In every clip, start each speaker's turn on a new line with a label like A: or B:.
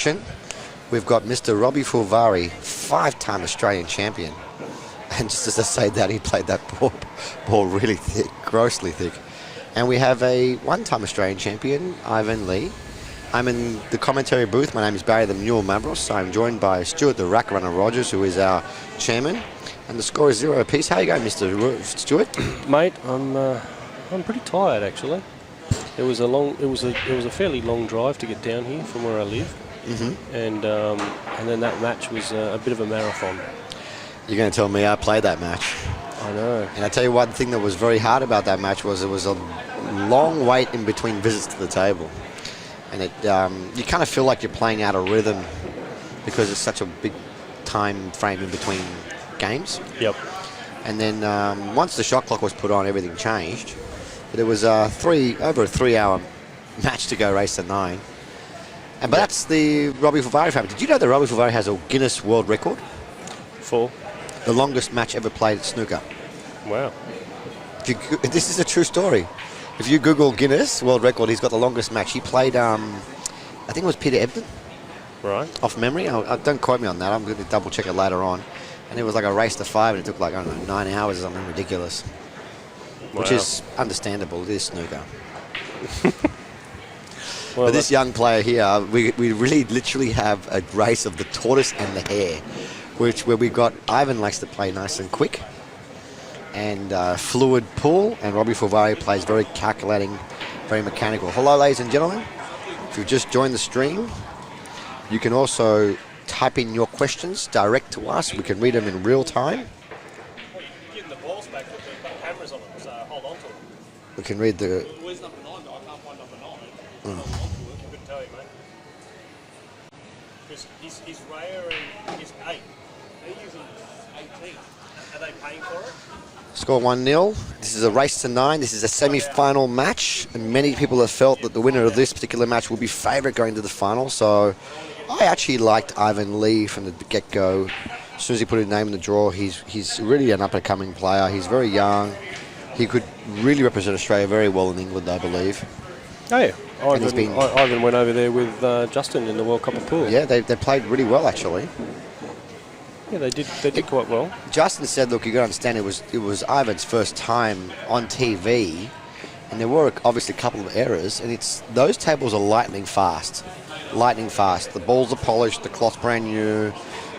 A: action. We've got Mr. Robbie Foldvari, 5-time Australian champion. And just as I say that, he played that ball really thick, grossly thick. And we have a 1-time Australian champion, Ivan Lee. I'm in the commentary booth. My name is Barry the Mule Mavros. I'm joined by Stuart the Rack Runner Rogers, who is our chairman. And the score is 0 apiece. How you going, Mr. Stuart?
B: Mate, I'm pretty tired actually. It was a fairly long drive to get down here from where I live, and then that match was a bit of a marathon.
A: You're going to tell me I played that match?
B: I know.
A: And I tell you one thing that was very hard about that match was it was a long wait in between visits to the table, and you kind of feel like you're playing out of rhythm because it's such a big time frame in between games.
B: Yep.
A: And then once the shot clock was put on, everything changed. But it was over a 3-hour match to go race to 9. But that's the Robbie Foldvari family. Did you know that Robbie Foldvari has a Guinness World Record
B: for
A: the longest match ever played at snooker?
B: Wow.
A: This is a true story. If you Google Guinness World Record, he's got the longest match. He played, I think it was Peter Ebdon.
B: Right.
A: Off memory. Don't quote me on that. I'm going to double check it later on. And it was like a race to 5, and it took like, I don't know, 9 hours or something ridiculous.
B: Wow.
A: Which is understandable. It is snooker.
B: Well,
A: but this young player here, we really literally have a race of the tortoise and the hare, where we've got Ivan likes to play nice and quick and fluid pool, and Robbie Foldvari plays very calculating, very mechanical. Hello, ladies and gentlemen. If you've just joined the stream, you can also type in your questions direct to us. We can read them in real time.
C: Getting the balls back with the cameras on it, so hold on to it.
A: We can read the...
C: Where's number 9? I can't find number 9. Hold on to it. I couldn't tell you, mate. Because his Raya is 8. They're using 18. Are they paying for it?
A: Score 1-0. This is a race to 9. This is a semi-final match, and many people have felt that the winner of this particular match will be favourite going to the final. So I actually liked Ivan Lee from the get-go. As soon as he put his name in the draw, he's really an up-and-coming player. He's very young. He could really represent Australia very well in England, I believe.
B: Oh yeah, Ivan went over there with Justin in the World Cup of Pool.
A: Yeah, they played really well actually.
B: Yeah, they did quite well.
A: Justin said, "Look, you got to understand, it was Ivan's first time on TV, and there were obviously a couple of errors. And those tables are lightning fast. The balls are polished, the cloth's brand new,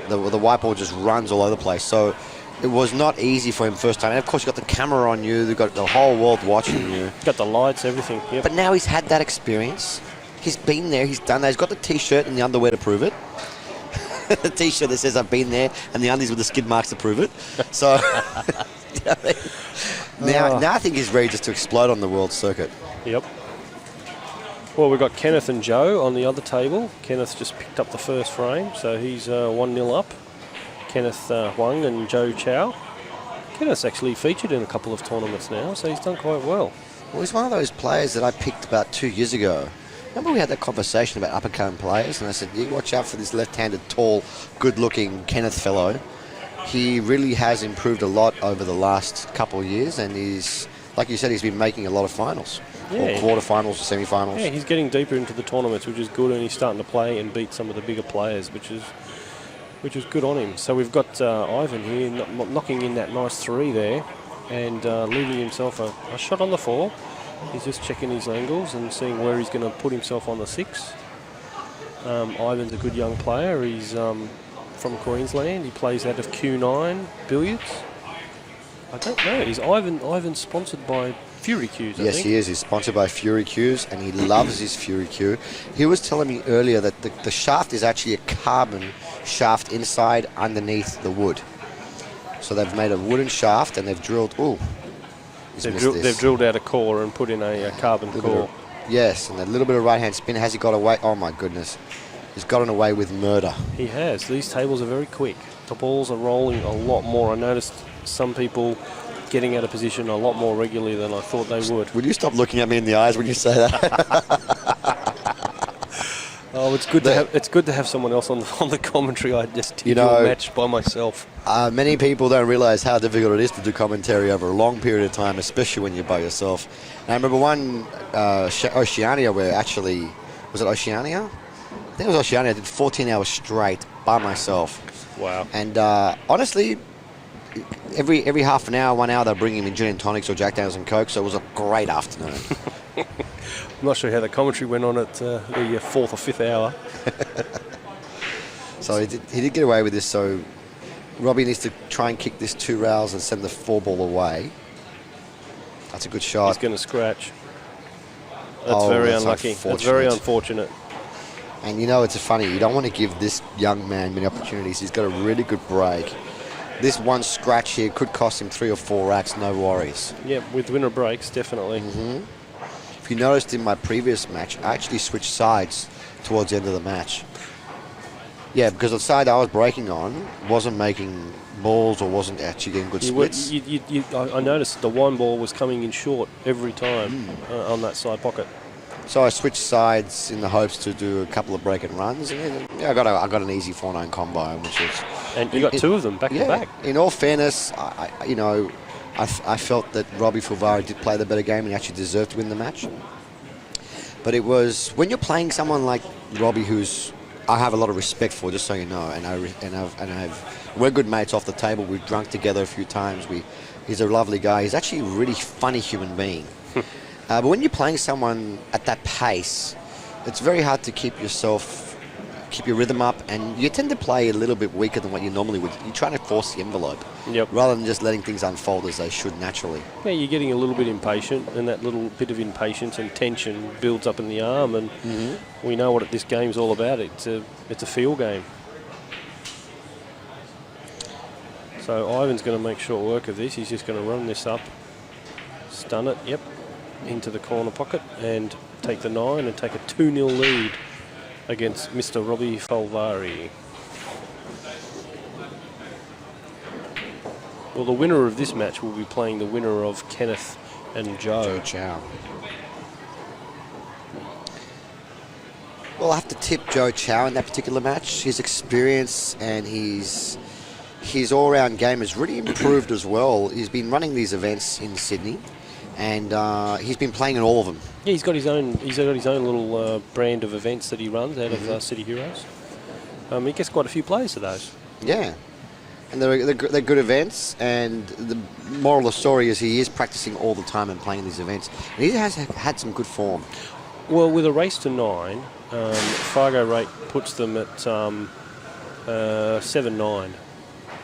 A: the whiteboard just runs all over the place. So it was not easy for him first time. And of course, you got the camera on you, you've got the whole world watching you.
B: Got the lights, everything. Yep.
A: But now he's had that experience. He's been there, he's done that. He's got the T-shirt and the underwear to prove it. The T-shirt that says I've been there, and the undies with the skid marks to prove it. So now I think he's ready just to explode on the world circuit.
B: Yep. Well, we've got Kenneth and Joe on the other table. Kenneth just picked up the first frame, so he's 1-0 up. Kenneth Huang and Joe Chow. Kenneth's actually featured in a couple of tournaments now, so he's done quite well.
A: Well, he's one of those players that I picked about 2 years ago. Remember we had that conversation about up-and-coming players, and I said, you watch out for this left-handed, tall, good-looking Kenneth fellow. He really has improved a lot over the last couple of years, and he's, like you said, he's been making a lot of finals.
B: Yeah.
A: Or quarterfinals or semi-finals.
B: Yeah, he's getting deeper into the tournaments, which is good, and he's starting to play and beat some of the bigger players, which is good on him. So we've got Ivan here knocking in that nice 3 there, and leaving himself a shot on the 4. He's just checking his angles and seeing where he's going to put himself on the 6. Ivan's a good young player. He's from Queensland. He plays out of Q9 Billiards. I don't know. Is Ivan sponsored by Fury Qs?
A: Yes, he is. He's sponsored by Fury Qs, and he loves his Fury Q. He was telling me earlier that the shaft is actually a carbon shaft inside underneath the wood. So they've made a wooden shaft, and they've drilled... Ooh.
B: They've drilled out a core and put in a carbon core.
A: Yes, and a little bit of right-hand spin. Has he got away? Oh, my goodness. He's gotten away with murder.
B: He has. These tables are very quick. The balls are rolling a lot more. I noticed some people getting out of position a lot more regularly than I thought they would.
A: Would you stop looking at me in the eyes when you say that?
B: Oh, it's good to have someone else on the commentary. I just did a match by myself.
A: Many people don't realise how difficult it is to do commentary over a long period of time, especially when you're by yourself. And I remember one Oceania where actually, was it Oceania? I think it was Australlan. I did 14 hours straight by myself.
B: Wow.
A: And honestly, every half an hour, 1 hour, they're bringing me gin and tonics or Jack Daniels and Coke. So it was a great afternoon.
B: I'm not sure how the commentary went on at the fourth or fifth hour.
A: So he did get away with this. So Robbie needs to try and kick this 2 rails and send the 4 ball away. That's a good shot.
B: He's going to scratch. That's very unlucky. That's very unfortunate.
A: And you know, it's funny. You don't want to give this young man many opportunities. He's got a really good break. This one scratch here could cost him 3 or 4 racks, no worries.
B: Yeah, with winner breaks, definitely.
A: If you noticed in my previous match, I actually switched sides towards the end of the match. Yeah, because the side I was breaking on wasn't making balls or wasn't actually getting good splits.
B: I noticed the one ball was coming in short every time on that side pocket.
A: So I switched sides in the hopes to do a couple of break and runs. And yeah, I got an easy 4-9 combo, which is...
B: And you got 2 of them back to back.
A: In all fairness, I felt that Robbie Foldvari did play the better game and actually deserved to win the match. But it was when you're playing someone like Robbie, who's I have a lot of respect for, just so you know, we're good mates off the table. We've drunk together a few times. He's a lovely guy. He's actually a really funny human being. But when you're playing someone at that pace, it's very hard to keep your rhythm up, and you tend to play a little bit weaker than what you normally would. You're trying to force the envelope rather than just letting things unfold as they should naturally. Yeah,
B: you're getting a little bit impatient, and that little bit of impatience and tension builds up in the arm, and we know what this game's all about. It's a feel game. So Ivan's going to make short work of this. He's just going to run this up, stun it, into the corner pocket, and take the 9 and take a 2-0 lead against Mr. Robbie Foldvari. Well, the winner of this match will be playing the winner of Kenneth and Joe.
A: Chow. Well, I have to tip Joe Chow in that particular match. His experience and his all-round game has really improved as well. He's been running these events in Sydney, and he's been playing in all of them.
B: Yeah, he's got his own little brand of events that he runs out of City Heroes. He gets quite a few players to those.
A: Yeah, and they're good events. And the moral of the story is he is practicing all the time and playing these events. And he has had some good form.
B: Well, with a race to 9, Fargo rate puts them at 7-9.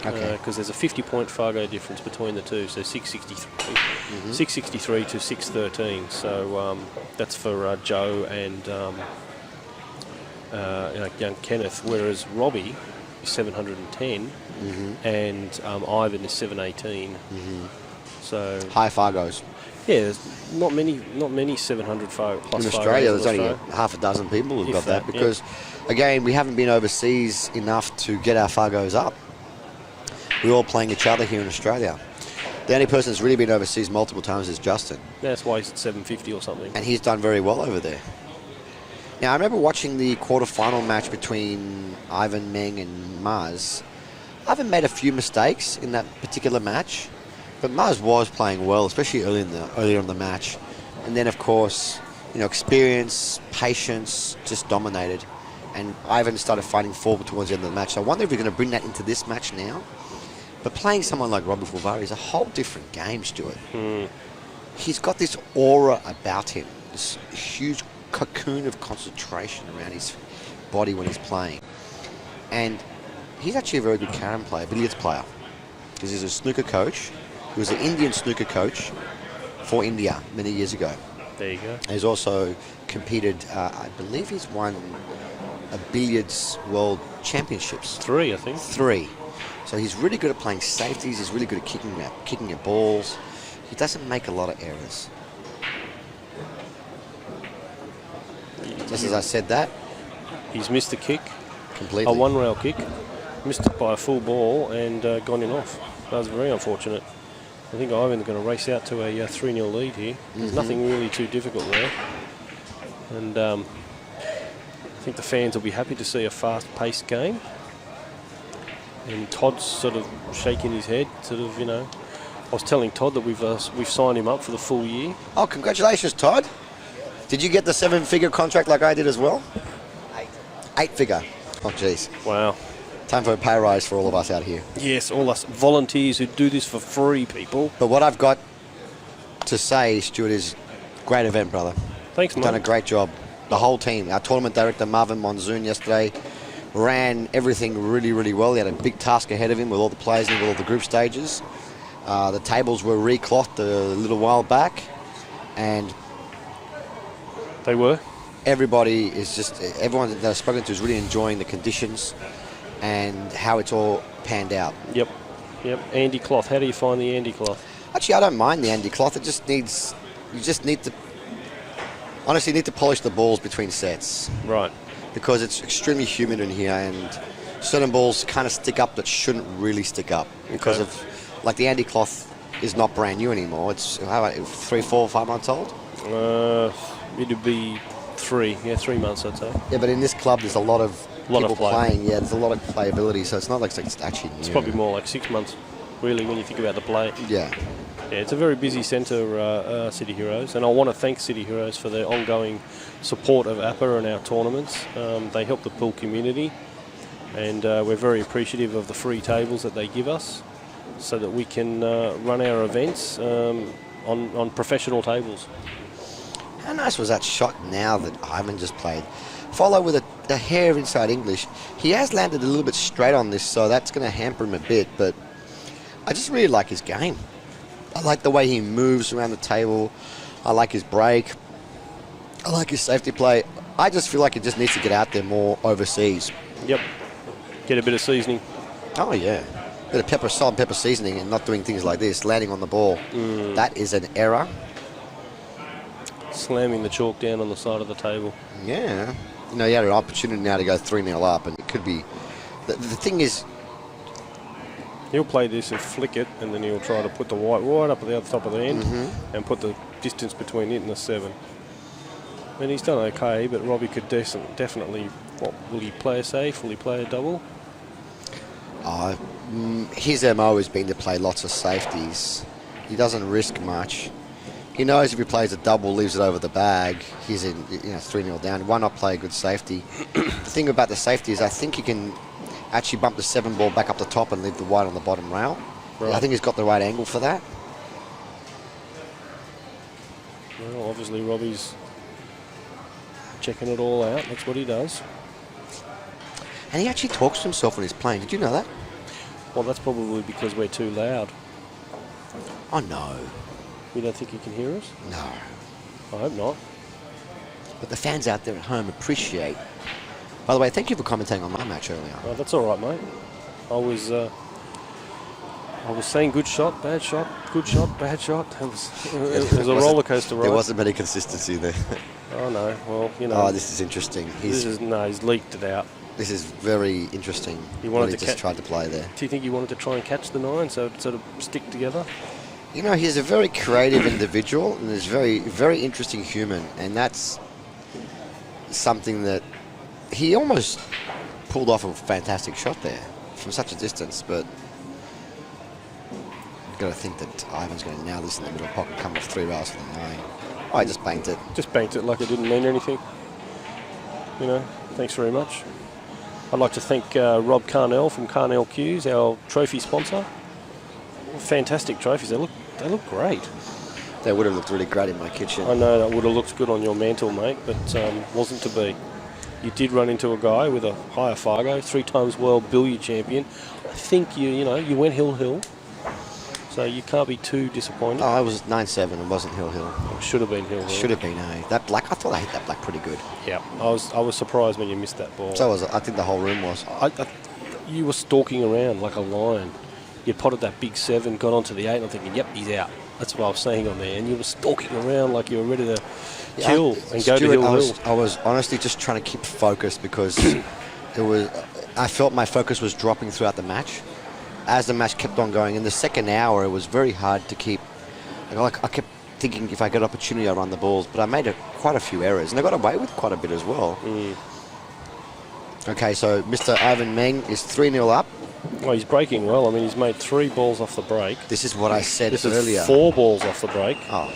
A: Okay.
B: Because there's a 50-point Fargo difference between the two, so 663, 663 to 613. So that's for Joe and young Kenneth, whereas Robbie is 710 and Ivan is 718. So
A: high Fargos.
B: Yeah, there's not many 700 plus
A: in Australia. There's only half a dozen people who've got that because, again, we haven't been overseas enough to get our Fargos up. We're all playing each other here in Australia. The only person that's really been overseas multiple times is Justin.
B: That's why he's at 750 or something.
A: And he's done very well over there. Now, I remember watching the quarterfinal match between Ivan, Meng and Mars. Ivan made a few mistakes in that particular match, but Mars was playing well, especially earlier in the match. And then, of course, experience, patience just dominated. And Ivan started fighting forward towards the end of the match. So I wonder if we're going to bring that into this match now. But playing someone like Robbie Foldvari is a whole different game, Stuart. He's got this aura about him, this huge cocoon of concentration around his body when he's playing. And he's actually a very good carom player, billiards player, because he's a snooker coach. He was an Indian snooker coach for India many years ago.
B: There you go.
A: He's also competed, I believe he's won a billiards world championships.
B: 3, I think.
A: 3. So he's really good at playing safeties. He's really good at kicking at balls. He doesn't make a lot of errors. Just as I said that.
B: He's missed a kick.
A: Completely.
B: A one-rail kick. Missed it by a full ball and gone in off. That was very unfortunate. I think Ivan's going to race out to a 3-0 lead here. There's nothing really too difficult there. And I think the fans will be happy to see a fast-paced game. And Todd's sort of shaking his head, I was telling Todd that we've signed him up for the full year.
A: Oh, congratulations, Todd. Did you get the 7-figure contract like I did as well? 8-figure. Oh, jeez.
B: Wow.
A: Time for a pay rise for all of us out here.
B: Yes, all us volunteers who do this for free, people.
A: But what I've got to say, Stuart, is great event, brother.
B: Thanks,
A: You've
B: mate.
A: done a great job. The whole team. Our tournament director, Marvin Monzoon, yesterday ran everything really, really well. He had a big task ahead of him with all the players and with all the group stages. The tables were reclothed a little while back, and
B: They were.
A: everybody is just, everyone that I've spoken to is really enjoying the conditions and how it's all panned out.
B: Yep. Andy cloth. How do you find the Andy cloth?
A: Actually, I don't mind the Andy cloth. It just needs, you just need to, honestly, need to polish the balls between sets.
B: Right.
A: Because it's extremely humid in here, and certain balls kind of stick up that shouldn't really stick up because
B: Okay.
A: of, like the Andy cloth is not brand new anymore. It's how about 3, 4, 5 months old.
B: It'd be 3 months, I'd say.
A: Yeah, but in this club, there's a lot of people
B: play.
A: playing. Yeah, there's a lot of playability, so it's not like it's actually new.
B: It's probably more like 6 months, really, when you think about the play.
A: Yeah.
B: Yeah, it's a very busy centre, City Heroes, and I want to thank City Heroes for their ongoing support of APA and our tournaments. They help the pool community, and we're very appreciative of the free tables that they give us so that we can run our events on professional tables.
A: How nice was that shot now that Ivan just played? Follow with a hair inside English. He has landed a little bit straight on this, so that's going to hamper him a bit, but I just really like his game. I like the way he moves around the table. I like his break. I like his safety play. I just feel like he just needs to get out there more overseas.
B: Yep. Get a bit of seasoning.
A: Oh, yeah. Bit of salt and pepper seasoning and not doing things like this, landing on the ball. That is an error.
B: Slamming the chalk down on the side of the table.
A: Yeah. You know, you had an opportunity now to go 3-0 up, and it could be... The thing is,
B: He'll play this and flick it, and then he'll try to put the white right up at the other top of the end and put the distance between it and the 7. And he's done okay, but Robbie could definitely... What, will he play a safe? Will he play a double?
A: his MO has been to play lots of safeties. He doesn't risk much. He knows if he plays a double, leaves it over the bag, he's in 3-0 down. Why not play a good safety? The thing about the safety is I think he can actually bump the 7 ball back up the top and leave the white on the bottom rail.
B: Right.
A: I think he's got the right angle for that.
B: Well, obviously Robbie's checking it all out. That's what he does.
A: And he actually talks to himself when he's playing. Did you know that?
B: Well, that's probably because we're too loud.
A: Oh, no.
B: You don't think he can hear us?
A: No.
B: I hope not.
A: But the fans out there at home appreciate. By the way, thank you for commentating on my match earlier.
B: Oh, that's all right, mate. I was saying good shot, bad shot, good shot, bad shot. It was a roller coaster ride.
A: There wasn't many consistency there.
B: Oh no, well
A: Oh, this is interesting.
B: he's leaked it out.
A: This is very interesting.
B: He wanted
A: what
B: to
A: he just tried to play there.
B: Do you think he wanted to try and catch the 9 so it sort of stick together?
A: You know, he's a very creative individual and he's very, very interesting human, and that's something that he almost pulled off a fantastic shot there from such a distance, but you've got to think that Ivan's going to nail this in the middle pocket, come off 3 rails for the 9. Oh, I just banked it.
B: Just banked it like it didn't mean anything. Thanks very much. I'd like to thank Rob Carnell from Carnell Q's, our trophy sponsor. Fantastic trophies. They look great.
A: They would have looked really great in my kitchen.
B: I know that would have looked good on your mantle, mate, but wasn't to be. You did run into a guy with a higher Fargo, 3 times world billiard champion. I think you went hill, so you can't be too disappointed.
A: Oh, I was 9-7. It wasn't hill.
B: It should have been hill.
A: Should have been, That black, I thought I hit that black pretty good.
B: Yeah, I was surprised when you missed that ball.
A: So I think the whole room was.
B: You were stalking around like a lion. You potted that big 7, got onto the 8, and I'm thinking, yep, he's out. That's what I was saying on there. And you were stalking around like you were ready to kill and go to
A: Stuart,
B: hill.
A: I was honestly just trying to keep focused because I felt my focus was dropping throughout the match. As the match kept on going, in the second hour, it was very hard to keep. I kept thinking if I got opportunity, I'd run the balls, but I made quite a few errors, and I got away with quite a bit as well. Okay, so Mr. Ivan Meng is 3-0 up.
B: Well, he's breaking well. I mean, he's made 3 balls off the break.
A: This is what I said
B: This
A: earlier.
B: is 4 balls off the break.
A: Oh,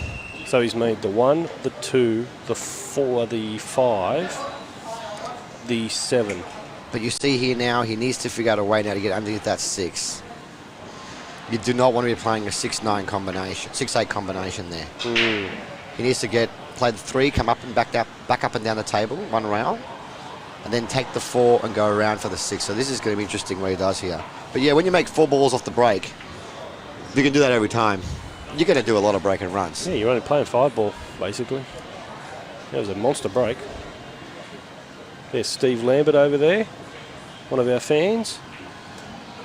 B: So he's made the 1, the 2, the 4, the 5, the 7.
A: But you see here now, he needs to figure out a way now to get underneath that 6. You do not want to be playing a 6-9 combination, 6-8 combination there. He needs to play the 3, come up and back up and down the table, 1 rail, and then take the 4 and go around for the 6. So this is going to be interesting what he does here. But yeah, when you make 4 balls off the break, you can do that every time. You're going to do a lot of break and runs.
B: Yeah, you're only playing 5 ball, basically. That was a monster break. There's Steve Lambert over there, one of our fans.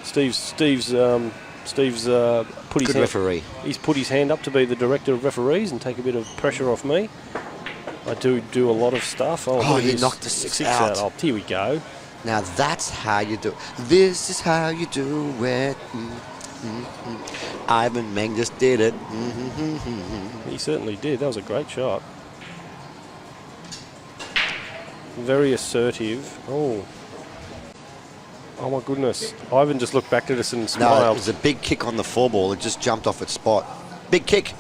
B: Steve's put his
A: Good
B: hand,
A: referee.
B: He's put his hand up to be the director of referees and take a bit of pressure off me. I do a lot of stuff.
A: Oh,
B: look at
A: he
B: this.
A: knocked the 6 out.
B: Oh, here we go.
A: Now that's how you do it. This is how you do it. Ivan Meng just did it.
B: He certainly did. That was a great shot. Very assertive. Oh my goodness. Ivan just looked back at us and
A: No,
B: smiled.
A: it was a big kick on the 4 ball. It just jumped off its spot. Big kick.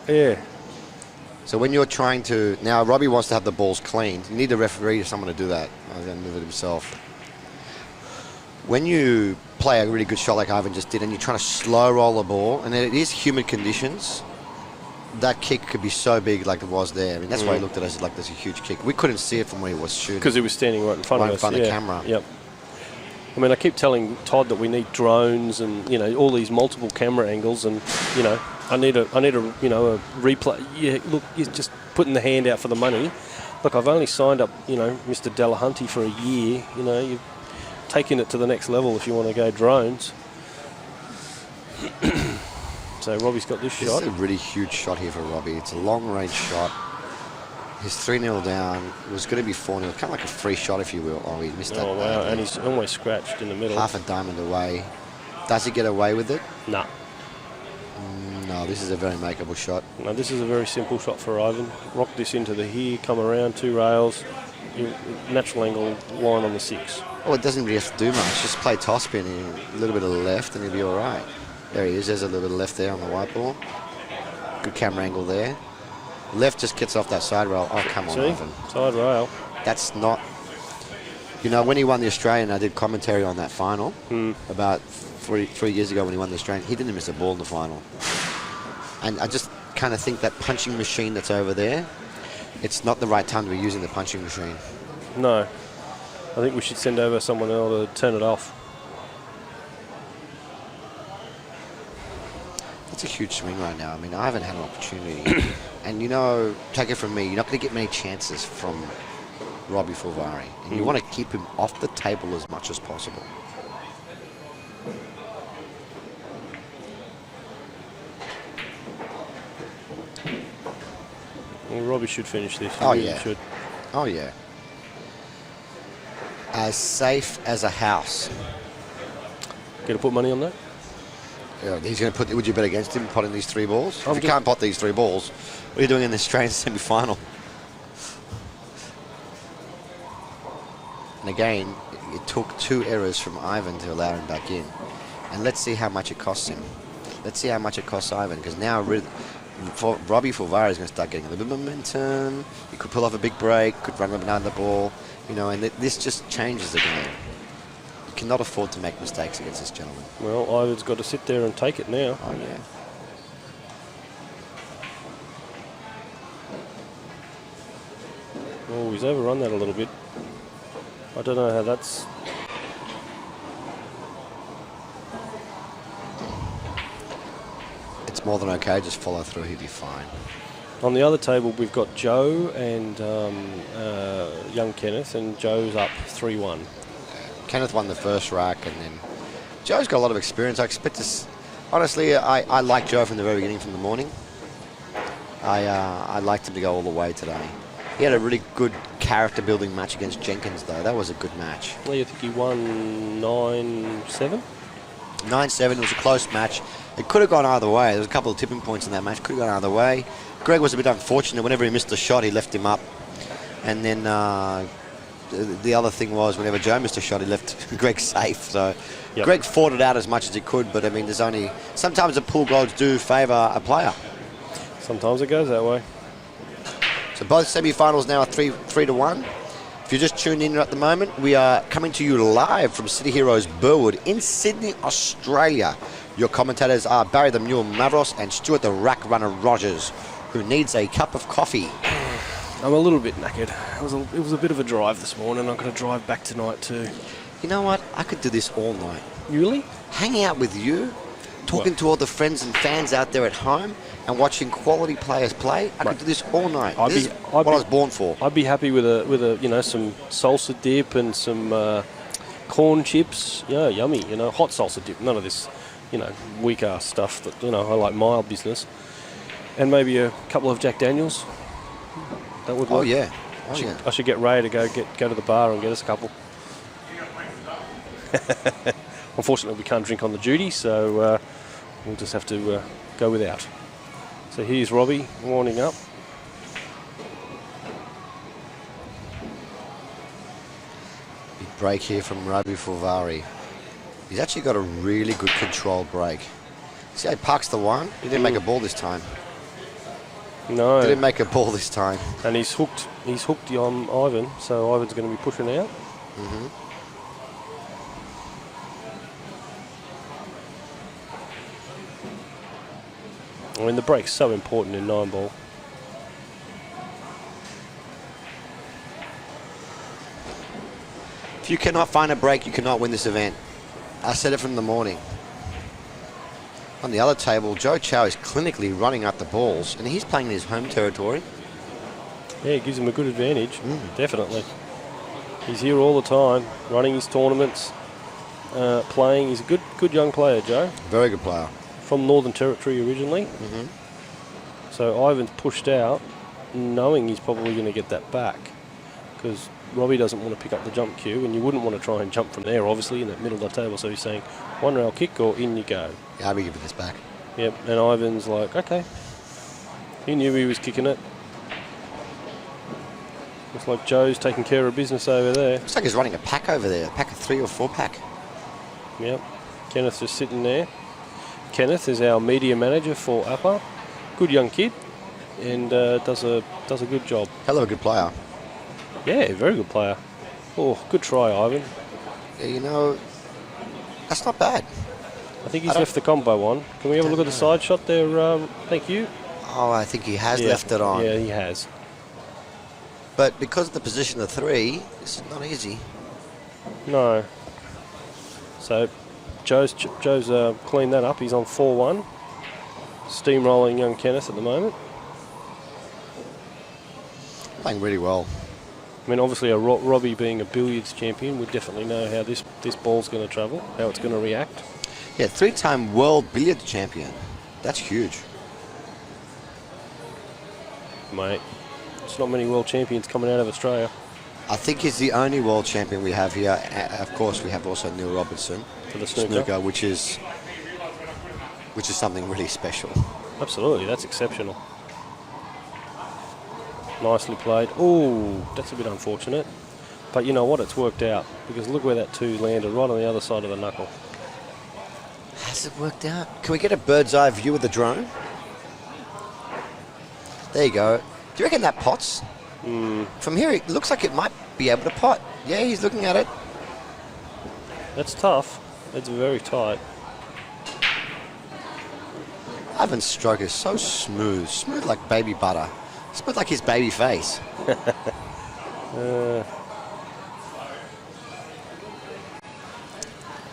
B: Yeah.
A: So when you're trying to... Now, Robbie wants to have the balls cleaned. You need a referee or someone to do that. I was going to move it himself. When you play a really good shot like Ivan just did and you're trying to slow roll the ball, and it is humid conditions, that kick could be so big like it was there. I mean, that's why he looked at us like there's a huge kick. We couldn't see it from where he was shooting.
B: Because he was standing right in front of us.
A: In front of the camera.
B: Yep. I mean, I keep telling Todd that we need drones and, all these multiple camera angles and, I need a replay. Yeah, look, you're just putting the hand out for the money. Look, I've only signed up, Mr. Delahunty for a year. You've taken it to the next level if you want to go drones. So Robbie's got this shot.
A: This is a really huge shot here for Robbie. It's a long-range shot. He's 3-0 down. It was going to be 4-0. Kind of like a free shot, if you will. Oh, he missed that.
B: Oh, wow. And he's almost scratched in the middle.
A: Half a diamond away. Does he get away with it?
B: Nah.
A: No, this is a very makeable shot.
B: No, this is a very simple shot for Ivan. Rock this into the here, come around 2 rails, natural angle line on the 6.
A: Oh, it doesn't really have to do much. Just play toss spin, a little bit of the left, and he'll be all right. There he is. There's a little bit of left there on the white ball. Good camera angle there. Left just gets off that side rail. Oh, come on,
B: See?
A: Ivan.
B: Side rail.
A: That's not... when he won the Australian, I did commentary on that final about 3 years ago when he won the Australian. He didn't miss a ball in the final. And I just kind of think that punching machine that's over there, it's not the right time to be using the punching machine.
B: No. I think we should send over someone else to turn it off.
A: That's a huge swing right now. I mean, I haven't had an opportunity. And, take it from me, you're not going to get many chances from Robbie Foldvari. And you want to keep him off the table as much as possible.
B: Well, Robbie should finish this.
A: Oh,
B: He
A: yeah.
B: Should.
A: Oh, yeah. As safe as a house.
B: Going to put money on that?
A: Yeah, he's going to put... Would you bet against him potting these 3 balls?
B: I'm
A: If you can't pot these 3 balls, what are you doing in the Australian semi-final? And again, it took 2 errors from Ivan to allow him back in. And let's see how much it costs him. Let's see how much it costs Ivan, because now Robbie Foldvari is going to start getting a little bit of momentum. He could pull off a big break, could run up and down the ball, and this just changes the game. You cannot afford to make mistakes against this gentleman.
B: Well, Ivan's got to sit there and take it now.
A: Oh, yeah.
B: Oh, he's overrun that a little bit. I don't know how that's...
A: It's more than okay. Just follow through. He'll be fine.
B: On the other table, we've got Joe and young Kenneth, and Joe's up 3-1.
A: Kenneth won the first rack, and then Joe's got a lot of experience. I expect this. Honestly, I like Joe from the very beginning, from the morning. I liked him to go all the way today. He had a really good character-building match against Jenkins, though. That was a good match.
B: Well, you think he won 9-7?
A: 9-7. It was a close match. It could have gone either way. There was a couple of tipping points in that match. Could have gone either way. Greg was a bit unfortunate. Whenever he missed a shot, he left him up. And then the other thing was, whenever Joe missed a shot, he left Greg safe. So
B: Yep.
A: Greg fought it out as much as he could. But, I mean, there's only... Sometimes the pool goals do favour a player.
B: Sometimes it goes that way.
A: So both semi-finals now are 3-1. If you're just tuned in at the moment, we are coming to you live from City Heroes Burwood in Sydney, Australia. Your commentators are Barry the Mule Mavros and Stuart the Rack Runner Rogers, who needs a cup of coffee.
B: I'm a little bit knackered. It was a bit of a drive this morning. I'm going to drive back tonight too.
A: You know what? I could do this all night.
B: Really?
A: Hanging out with you, talking to all the friends and fans out there at home, and watching quality players play. I could do this all night. This is what I was born for.
B: I'd be happy with a some salsa dip and some corn chips. Yeah, yummy. Hot salsa dip. None of this, weak ass stuff that I like mild business. And maybe a couple of Jack Daniels. That would work.
A: Oh yeah.
B: I should get Ray to go to the bar and get us a couple. Unfortunately, we can't drink on the duty, so we'll just have to go without. So here's Robbie warming up.
A: Big break here from Robbie Foldvari. He's actually got a really good controlled break. See how he parks the one? He didn't make a ball this time.
B: No.
A: Didn't make a ball this time.
B: And he's hooked on Ivan, so Ivan's going to be pushing out. I mean, the break's so important in 9-ball.
A: If you cannot find a break, you cannot win this event. I said it from the morning. On the other table, Joe Chow is clinically running up the balls, and he's playing in his home territory.
B: Yeah, it gives him a good advantage, definitely. He's here all the time, running his tournaments, playing. He's a good young player, Joe.
A: Very good player.
B: From Northern Territory originally. So Ivan's pushed out, knowing he's probably going to get that back, because Robbie doesn't want to pick up the jump cue, and you wouldn't want to try and jump from there, obviously, in the middle of the table. So he's saying, one rail kick or in you go.
A: Yeah, I'll be giving this back.
B: Yep, and Ivan's like, okay. He knew he was kicking it. Looks like Joe's taking care of business over there.
A: Looks like he's running a pack over there, a pack of 3 or 4 pack.
B: Yep, Kenneth's just sitting there. Kenneth is our media manager for APA. Good young kid, and does a good job.
A: Hell of a good player.
B: Yeah, very good player. Oh, good try, Ivan.
A: Yeah, that's not bad.
B: I think he's left the combo one. Can we have a look at the side shot there? Thank you.
A: Oh, I think he has left it on.
B: Yeah, he has.
A: But because of the position of 3, it's not easy.
B: No. So Joe's cleaned that up. He's on 4-1. Steamrolling young Kenneth at the moment.
A: Playing really well.
B: I mean, obviously, Robbie being a billiards champion would definitely know how this ball's going to travel, how it's going to react.
A: Yeah, 3-time world billiards champion. That's huge.
B: Mate, there's not many world champions coming out of Australia.
A: I think he's the only world champion we have here. Of course, we have also Neil Robertson
B: For the snooker.
A: which is something really special.
B: Absolutely, that's exceptional. Nicely played. Oh, that's a bit unfortunate. But you know what? It's worked out, because look where that 2 landed, right on the other side of the knuckle.
A: Has it worked out? Can we get a bird's eye view of the drone? There you go. Do you reckon that pots? From here, it looks like it might be able to pot. Yeah, he's looking at it.
B: That's tough. It's very tight.
A: Ivan's stroke is so smooth. Smooth like baby butter. Smooth like his baby face.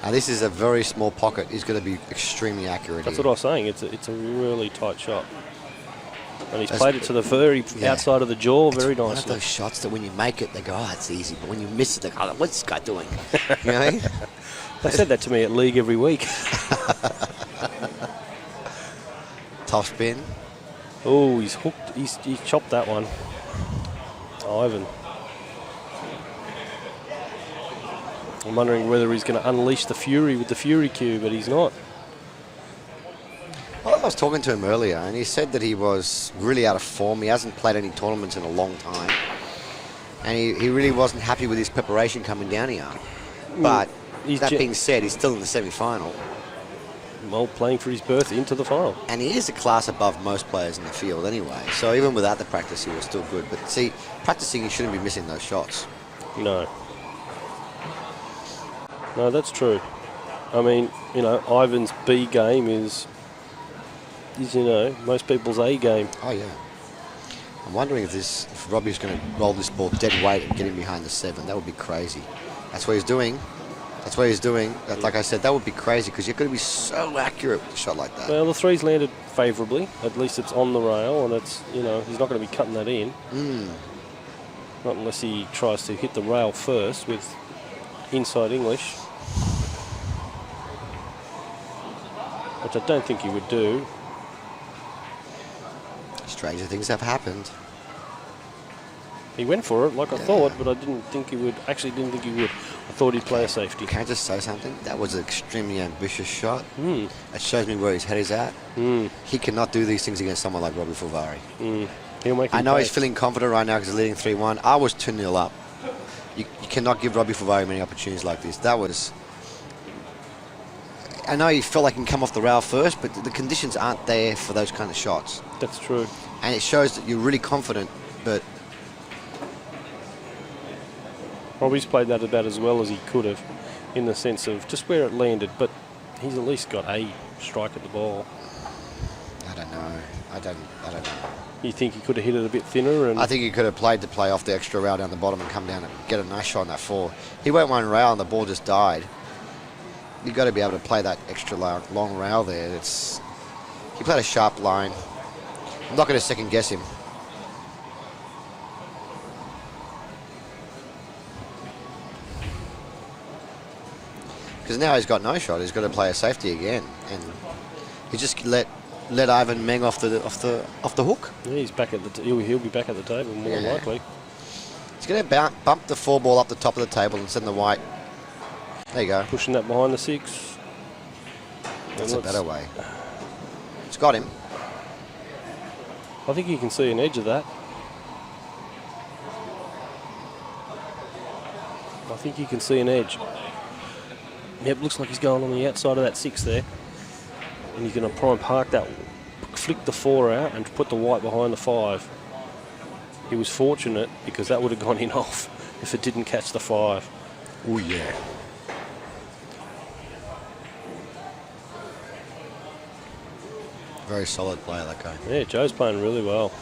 A: Now this is a very small pocket. He's going to be extremely accurate.
B: That's
A: here.
B: what I was saying. It's a really tight shot. And he's played it to the very outside of the jaw very
A: One of
B: nicely.
A: those shots that when you make it, they go, oh, it's easy. But when you miss it, they go, oh, what's this guy doing? You know what I mean?
B: They said that to me at league every week.
A: Tough spin.
B: Oh, he's hooked. He's chopped that one. Ivan. I'm wondering whether he's going to unleash the fury with the fury cue, but he's not.
A: Well, I was talking to him earlier, and he said that he was really out of form. He hasn't played any tournaments in a long time. And he really wasn't happy with his preparation coming down here. But that being said, he's still in the semi-final.
B: Well, playing for his berth into the final.
A: And he is a class above most players in the field anyway. So even without the practice, he was still good. But see, practicing, you shouldn't be missing those shots.
B: No. No, that's true. I mean, Ivan's B game is most people's A game.
A: Oh, yeah. I'm wondering if Robbie's going to roll this ball dead weight and get him behind the 7. That would be crazy. That's what he's doing. Like I said, that would be crazy because you're going to be so accurate with a shot like that.
B: Well, the 3's landed favourably. At least it's on the rail, and it's he's not going to be cutting that in. Not unless he tries to hit the rail first with inside English, which I don't think he would do.
A: Stranger things have happened.
B: He went for it like I thought, but I didn't think he would. Actually, didn't think he would. I thought he'd play a safety.
A: Can I just say something? That was an extremely ambitious shot.
B: Mm.
A: It shows me where his head is at.
B: Mm.
A: He cannot do these things against someone like Robbie Foldvari.
B: Mm. He'll make him
A: I know
B: pay.
A: he's feeling confident right now because he's leading 3-1. I was 2-0 up. You cannot give Robbie Foldvari many opportunities like this. That was... I know he felt like he can come off the rail first, but the conditions aren't there for those kind of shots.
B: That's true.
A: And it shows that you're really confident, but...
B: Robbie's played that about as well as he could have, in the sense of just where it landed, but he's at least got a strike at the ball.
A: I don't know. I don't know.
B: You think he could have hit it a bit thinner? And
A: I think he could have played to play off the extra rail down the bottom and come down and get a nice shot on that 4. He went one rail and the ball just died. You've got to be able to play that extra long rail there. He played a sharp line. I'm not going to second guess him. Because now he's got no shot. He's got to play a safety again, and he just let Ivan Meng off the hook.
B: yeah, he's back at the. He'll be back at the table more than likely.
A: He's going to bump the 4 ball up the top of the table and send the white. There you go.
B: Pushing that behind the 6.
A: That's a better way. It's got him.
B: I think you can see an edge of that. I think you can see an edge. Yep, looks like he's going on the outside of that 6 there. And he's going to prime park that, flick the 4 out and put the white behind the 5. He was fortunate because that would have gone in off if it didn't catch the 5.
A: Oh, yeah. Very solid player, that guy.
B: Yeah, Joe's playing really well.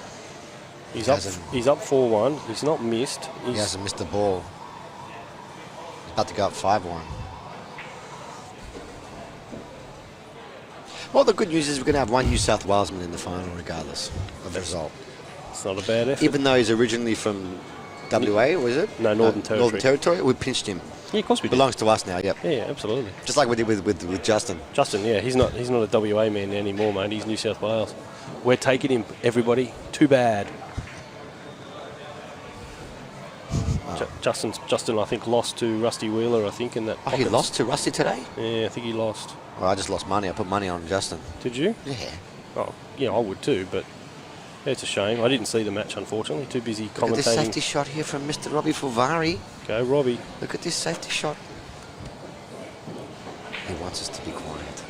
B: He's up 4-1. He's not missed.
A: He hasn't missed the ball. He's about to go up 5-1. Well, the good news is we're going to have one New South Walesman in the final regardless of the result.
B: It's not a bad effort.
A: Even though he's originally from WA, was it?
B: No, Northern Territory.
A: Northern Territory. We pinched him.
B: Yeah, of course we did.
A: Belongs to us now, yep.
B: Yeah, absolutely.
A: Just like we did with Justin.
B: Justin, yeah, he's not a WA man anymore, mate. He's New South Wales. We're taking him, everybody. Too bad. Justin, I think, lost to Rusty Wheeler, I think, in that.
A: Oh, he lost to Rusty today?
B: Yeah, I think he lost.
A: Well, I just lost money. I put money on Justin.
B: Did you?
A: Yeah.
B: Oh, yeah, I would too, but yeah, it's a shame. I didn't see the match, unfortunately. Too busy commentating.
A: Look at this safety shot here from Mr. Robbie Foldvari.
B: Go, Robbie.
A: Look at this safety shot. He wants us to be quiet.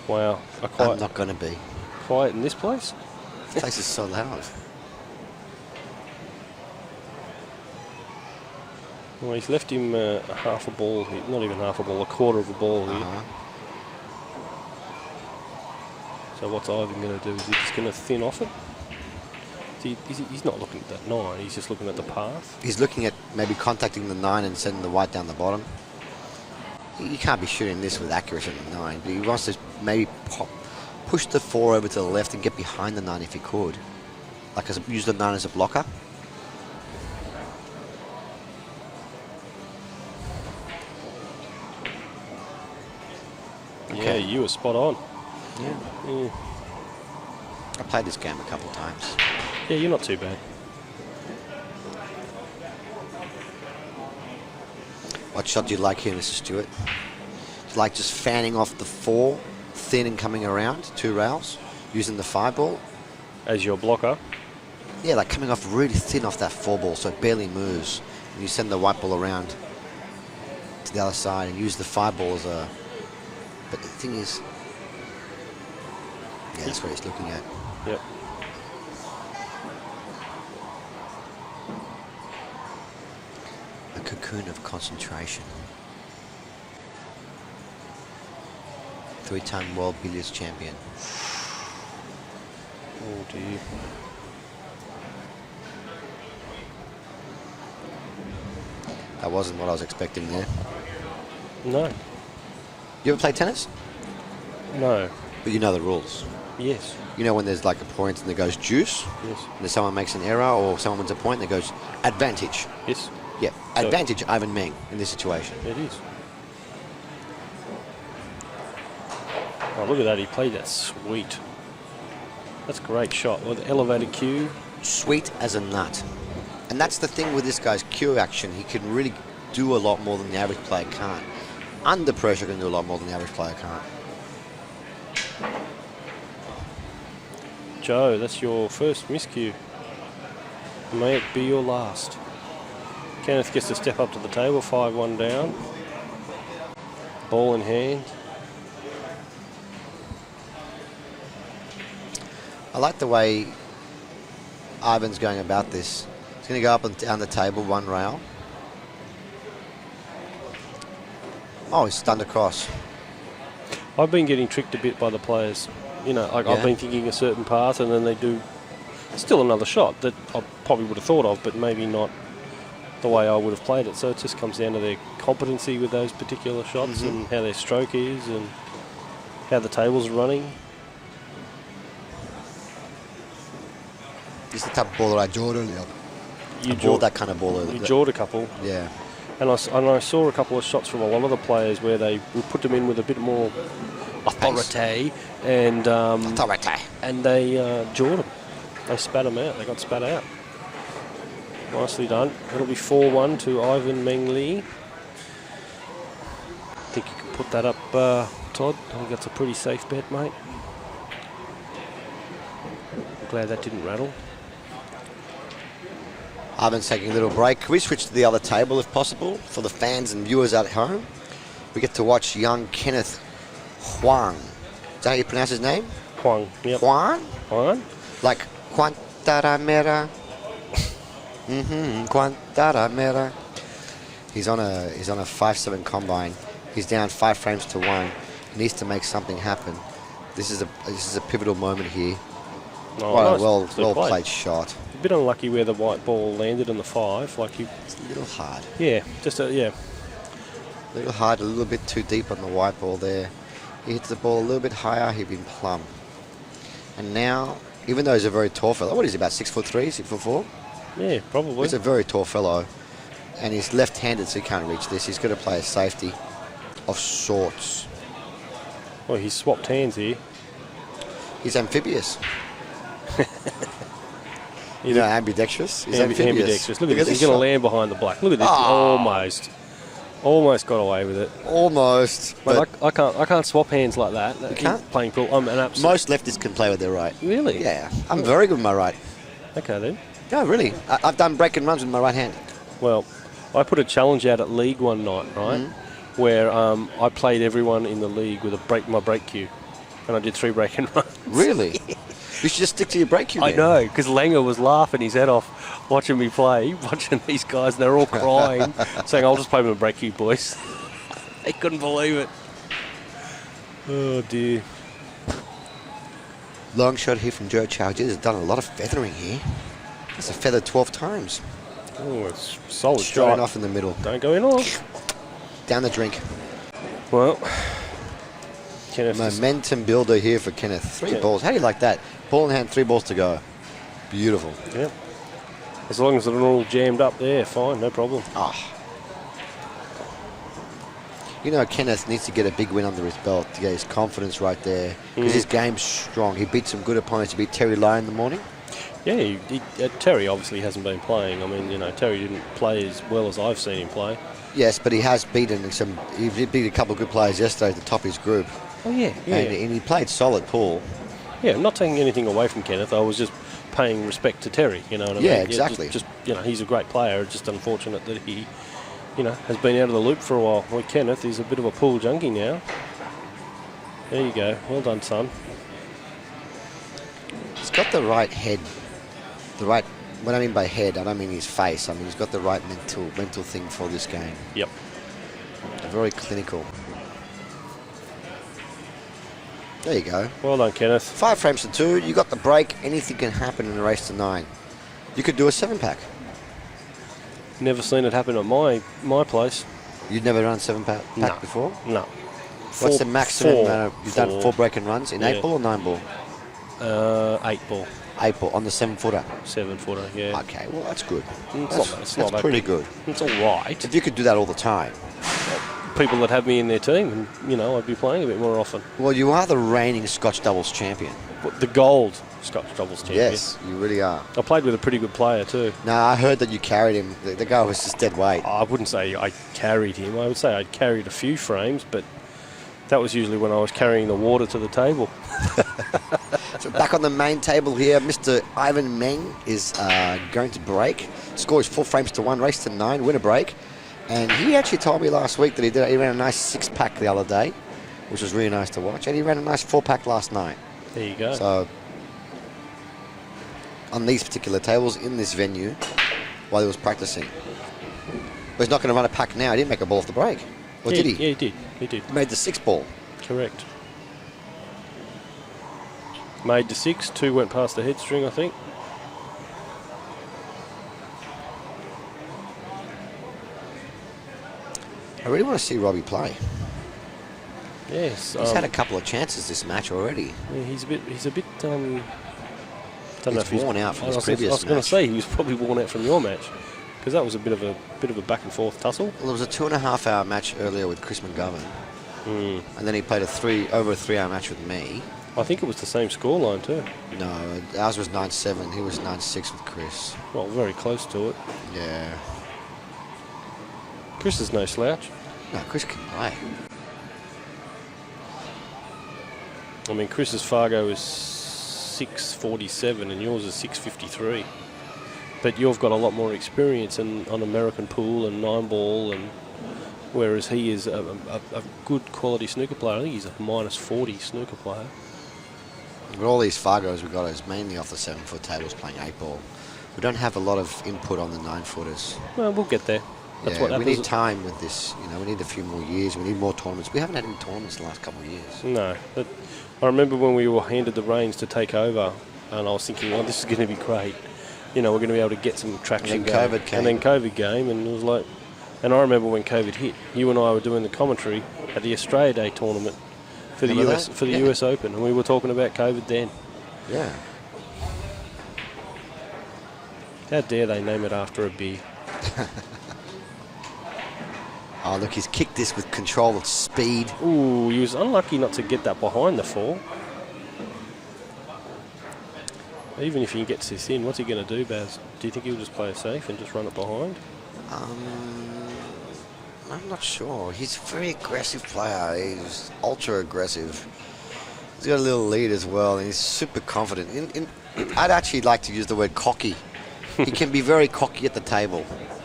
B: Wow.
A: I'm not going to be.
B: Quiet in this place?
A: This place is so loud.
B: Well, he's left him half a ball here. Not even half a ball, a quarter of a ball here. So what's Ivan going to do? Is he just going to thin off it? He's not looking at that 9. He's just looking at the path.
A: He's looking at maybe contacting the 9 and sending the white down the bottom. You can't be shooting this with accuracy at the 9. But he wants to maybe push the 4 over to the left and get behind the 9 if he could. Like use the 9 as a blocker.
B: Yeah, you were spot on.
A: Yeah. I played this game a couple of times.
B: Yeah, you're not too bad.
A: What shot do you like here, Mr. Stewart? Do you like just fanning off the 4, thin and coming around, 2 rails, using the 5 ball?
B: As your blocker?
A: Yeah, like coming off really thin off that 4 ball so it barely moves. And you send the white ball around to the other side and use the 5 ball as a... But the thing is... Yeah, that's what he's looking at.
B: Yep.
A: cocoon of concentration. 3-time world billiards champion.
B: Oh dear.
A: That wasn't what I was expecting there.
B: No.
A: You ever play tennis?
B: No.
A: But you know the rules.
B: Yes.
A: You know when there's like a point and there goes juice,
B: Yes.
A: and if someone makes an error or someone wins a point, there goes advantage.
B: Yes.
A: Yeah,
B: So-
A: advantage Ivan Meng in this situation.
B: It is. Oh, look at that. He played that sweet. That's a great shot. With elevated cue.
A: Sweet as a nut. And that's the thing with this guy's cue action. He can really do a lot more than the average player can't. Under pressure can do a lot more than the average player can't.
B: Joe, that's your first miscue. May it be your last. Kenneth gets to step up to the table, 5-1 down. Ball in hand.
A: I like the way Ivan's going about this. He's going to go up and down the table, one rail. Oh, he's stunned across.
B: I've been getting tricked a bit by the players. You know, like I've
A: Yeah.
B: been thinking a certain path and then they do still another shot that I probably would have thought of, but maybe not the way I would have played it. So it just comes down to their competency with those particular shots and how their stroke is and how the table's running.
A: This is the type of ball that I jawed earlier.
B: You
A: I bought that kind of ball earlier.
B: You jawed a couple.
A: Yeah.
B: And I saw a couple of shots from a lot of the players where they would put them in with a bit more authority and they jawed them. They spat them out. They got spat out. Nicely done. It'll be 4-1 to Ivan Meng Lee. I think you can put that up, Todd. I think that's a pretty safe bet, mate. I'm glad that didn't rattle.
A: Ivan's taking a little break. Can we switch to the other table if possible for the fans and viewers at home? We get to watch young Kenneth Huang. Is that how you pronounce his name?
B: Huang. Yep.
A: Huang?
B: Huang?
A: Like Guantanamera. Guantanamera. He's on a 5-7 combine. He's down 5 frames to 1. He needs to make something happen. This is a pivotal moment here.
B: Oh, nice.
A: Well played shot.
B: A bit unlucky where the white ball landed on the 5. Like
A: It's a little hard.
B: yeah, just yeah.
A: A little hard, a little bit too deep on the white ball there. He hits the ball a little bit higher, he'd been plumb. And now, even though he's a very tall fellow, what is he, about 6'3", 6'4"?
B: Yeah, probably.
A: He's a very tall fellow. And he's left-handed, so he can't reach this. He's got to play a safety of sorts.
B: Well, he's swapped hands here.
A: He's amphibious. You know, ambidextrous? He's amphibious.
B: Ambidextrous. Look at this.
A: this
B: He's going to
A: shot.
B: land behind the black. Look at this.
A: Oh.
B: Almost got away with it.
A: Almost.
B: But
A: But
B: I can't swap hands like that. You
A: can't?
B: Playing pool. I'm an absolute.
A: most leftists can play with their right.
B: Really?
A: Yeah. I'm very good with my right.
B: Okay then.
A: No, really. I've done break and runs with my right hand.
B: Well, I put a challenge out at League one night, right, where I played everyone in the league with my break cue, and I did 3 break and runs.
A: Really? You should just stick to your break cue
B: I
A: then.
B: know, because Langer was laughing his head off watching me play, watching these guys, and they're all crying, saying, "I'll just play with a break cue, boys." They couldn't believe it. Oh dear.
A: Long shot here from Joe Chargers. Has done a lot of feathering here. It's a feather 12 times.
B: Oh, it's solid
A: Straight
B: shot.
A: off in the middle.
B: Don't go in on.
A: Down the drink.
B: Well, Kenneth is-
A: Momentum builder here for Kenneth. 3 balls. How do you like that? Ball in hand, 3 balls to go. Beautiful.
B: yeah. As long as they're not all jammed up there, fine, no problem.
A: Ah. You know, Kenneth needs to get a big win under his belt to get his confidence right there. Because his game's strong. He beat some good opponents. He beat Terry Lyon in the morning.
B: Yeah, Terry obviously hasn't been playing. I mean, you know, Terry didn't play as well as I've seen him play.
A: Yes, but he has beaten some. He beat a couple of good players yesterday at the top of his group.
B: Oh yeah,
A: And he played solid pool.
B: Yeah, I'm not taking anything away from Kenneth. I was just paying respect to Terry. You know what I mean?
A: Yeah, exactly.
B: Just you know, he's a great player. It's just unfortunate that he, you know, has been out of the loop for a while. Well, Kenneth is a bit of a pool junkie now. There you go. Well done, son.
A: He's got the right head, the right What I mean by head, I don't mean his face. I mean he's got the right mental thing for this game.
B: Yep.
A: Very clinical. There you go.
B: Well done, Kenneth.
A: 5 frames to 2. You got the break. Anything can happen in a race to 9. You could do a 7-pack.
B: Never seen it happen at my place.
A: You'd never run 7-pack
B: No.
A: before?
B: No.
A: What's the maximum? You've done
B: Four.
A: 4 break and runs in
B: Yeah.
A: 8 ball or 9 ball?
B: 8 ball.
A: 8 ball on the 7-footer.
B: 7-footer, yeah.
A: Okay, well that's good.
B: It's not
A: That's pretty good.
B: It's all right.
A: If you could do that all the time.
B: People that have me in their team, and you know, I'd be playing a bit more often.
A: Well, you are the reigning Scotch doubles champion.
B: But the gold Scotch doubles champion.
A: Yes, you really are.
B: I played with a pretty good player too.
A: No, I heard that you carried him. The guy was just dead weight.
B: I wouldn't say I carried him. I would say I carried a few frames, but that was usually when I was carrying the water to the table.
A: So back on the main table here, Mr. Ivan Meng is going to break. Score is 4 frames to 1, race to 9, win a break. And he actually told me last week that he ran a nice 6-pack the other day, which was really nice to watch. And he ran a nice 4-pack last night.
B: There you go.
A: So on these particular tables in this venue while he was practicing. But he's not going to run a pack now. He didn't make a ball off the break. Or
B: yeah,
A: did he?
B: Yeah, he did. He did.
A: He made the 6 ball.
B: Correct. Made the 6. 2 went past the head string, I think.
A: I really want to see Robbie play.
B: Yes.
A: He's had a couple of chances this match already.
B: Yeah, he's a bit. Don't know if
A: He's worn out from his
B: I
A: previous
B: was going
A: match.
B: to say he was probably worn out from your match, because that was a bit of a back and forth tussle.
A: Well, there was a 2.5-hour match earlier with Chris McGovern, and then he played over a 3-hour match with me.
B: I think it was the same scoreline too.
A: No, ours was 9-7. He was 9-6 with Chris.
B: Well, very close to it.
A: Yeah.
B: Chris is no slouch.
A: No, Chris can play.
B: I mean, Chris's Fargo is 647 and yours is 653. But you've got a lot more experience on American pool and 9-ball, and whereas he is a good quality snooker player. I think he's a -40 snooker player.
A: With all these Fargos we got is mainly off the 7-foot tables playing 8-ball. We don't have a lot of input on the 9-footers.
B: Well, we'll get there. That's what
A: we
B: happens.
A: need time with this. You know, we need a few more years. We need more tournaments. We haven't had any tournaments in the last couple of years.
B: No, but I remember when we were handed the reins to take over, and I was thinking, oh, this is going to be great. You know, we're going to be able to get some traction.
A: And then COVID came.
B: And then COVID came, and it was like, and I remember when COVID hit, you and I were doing the commentary at the Australia Day tournament for the
A: Remember
B: US
A: that?
B: for the
A: Yeah.
B: US Open, and we were talking about COVID then.
A: Yeah.
B: How dare they name it after a beer?
A: Oh, look, he's kicked this with control of speed.
B: Ooh, he was unlucky not to get that behind the 4. Even if he gets this in, what's he going to do, Baz? Do you think he'll just play it safe and just run it behind?
A: I'm not sure. He's a very aggressive player. He's ultra aggressive. He's got a little lead as well, and he's super confident. I'd actually like to use the word cocky. He can be very cocky at the table,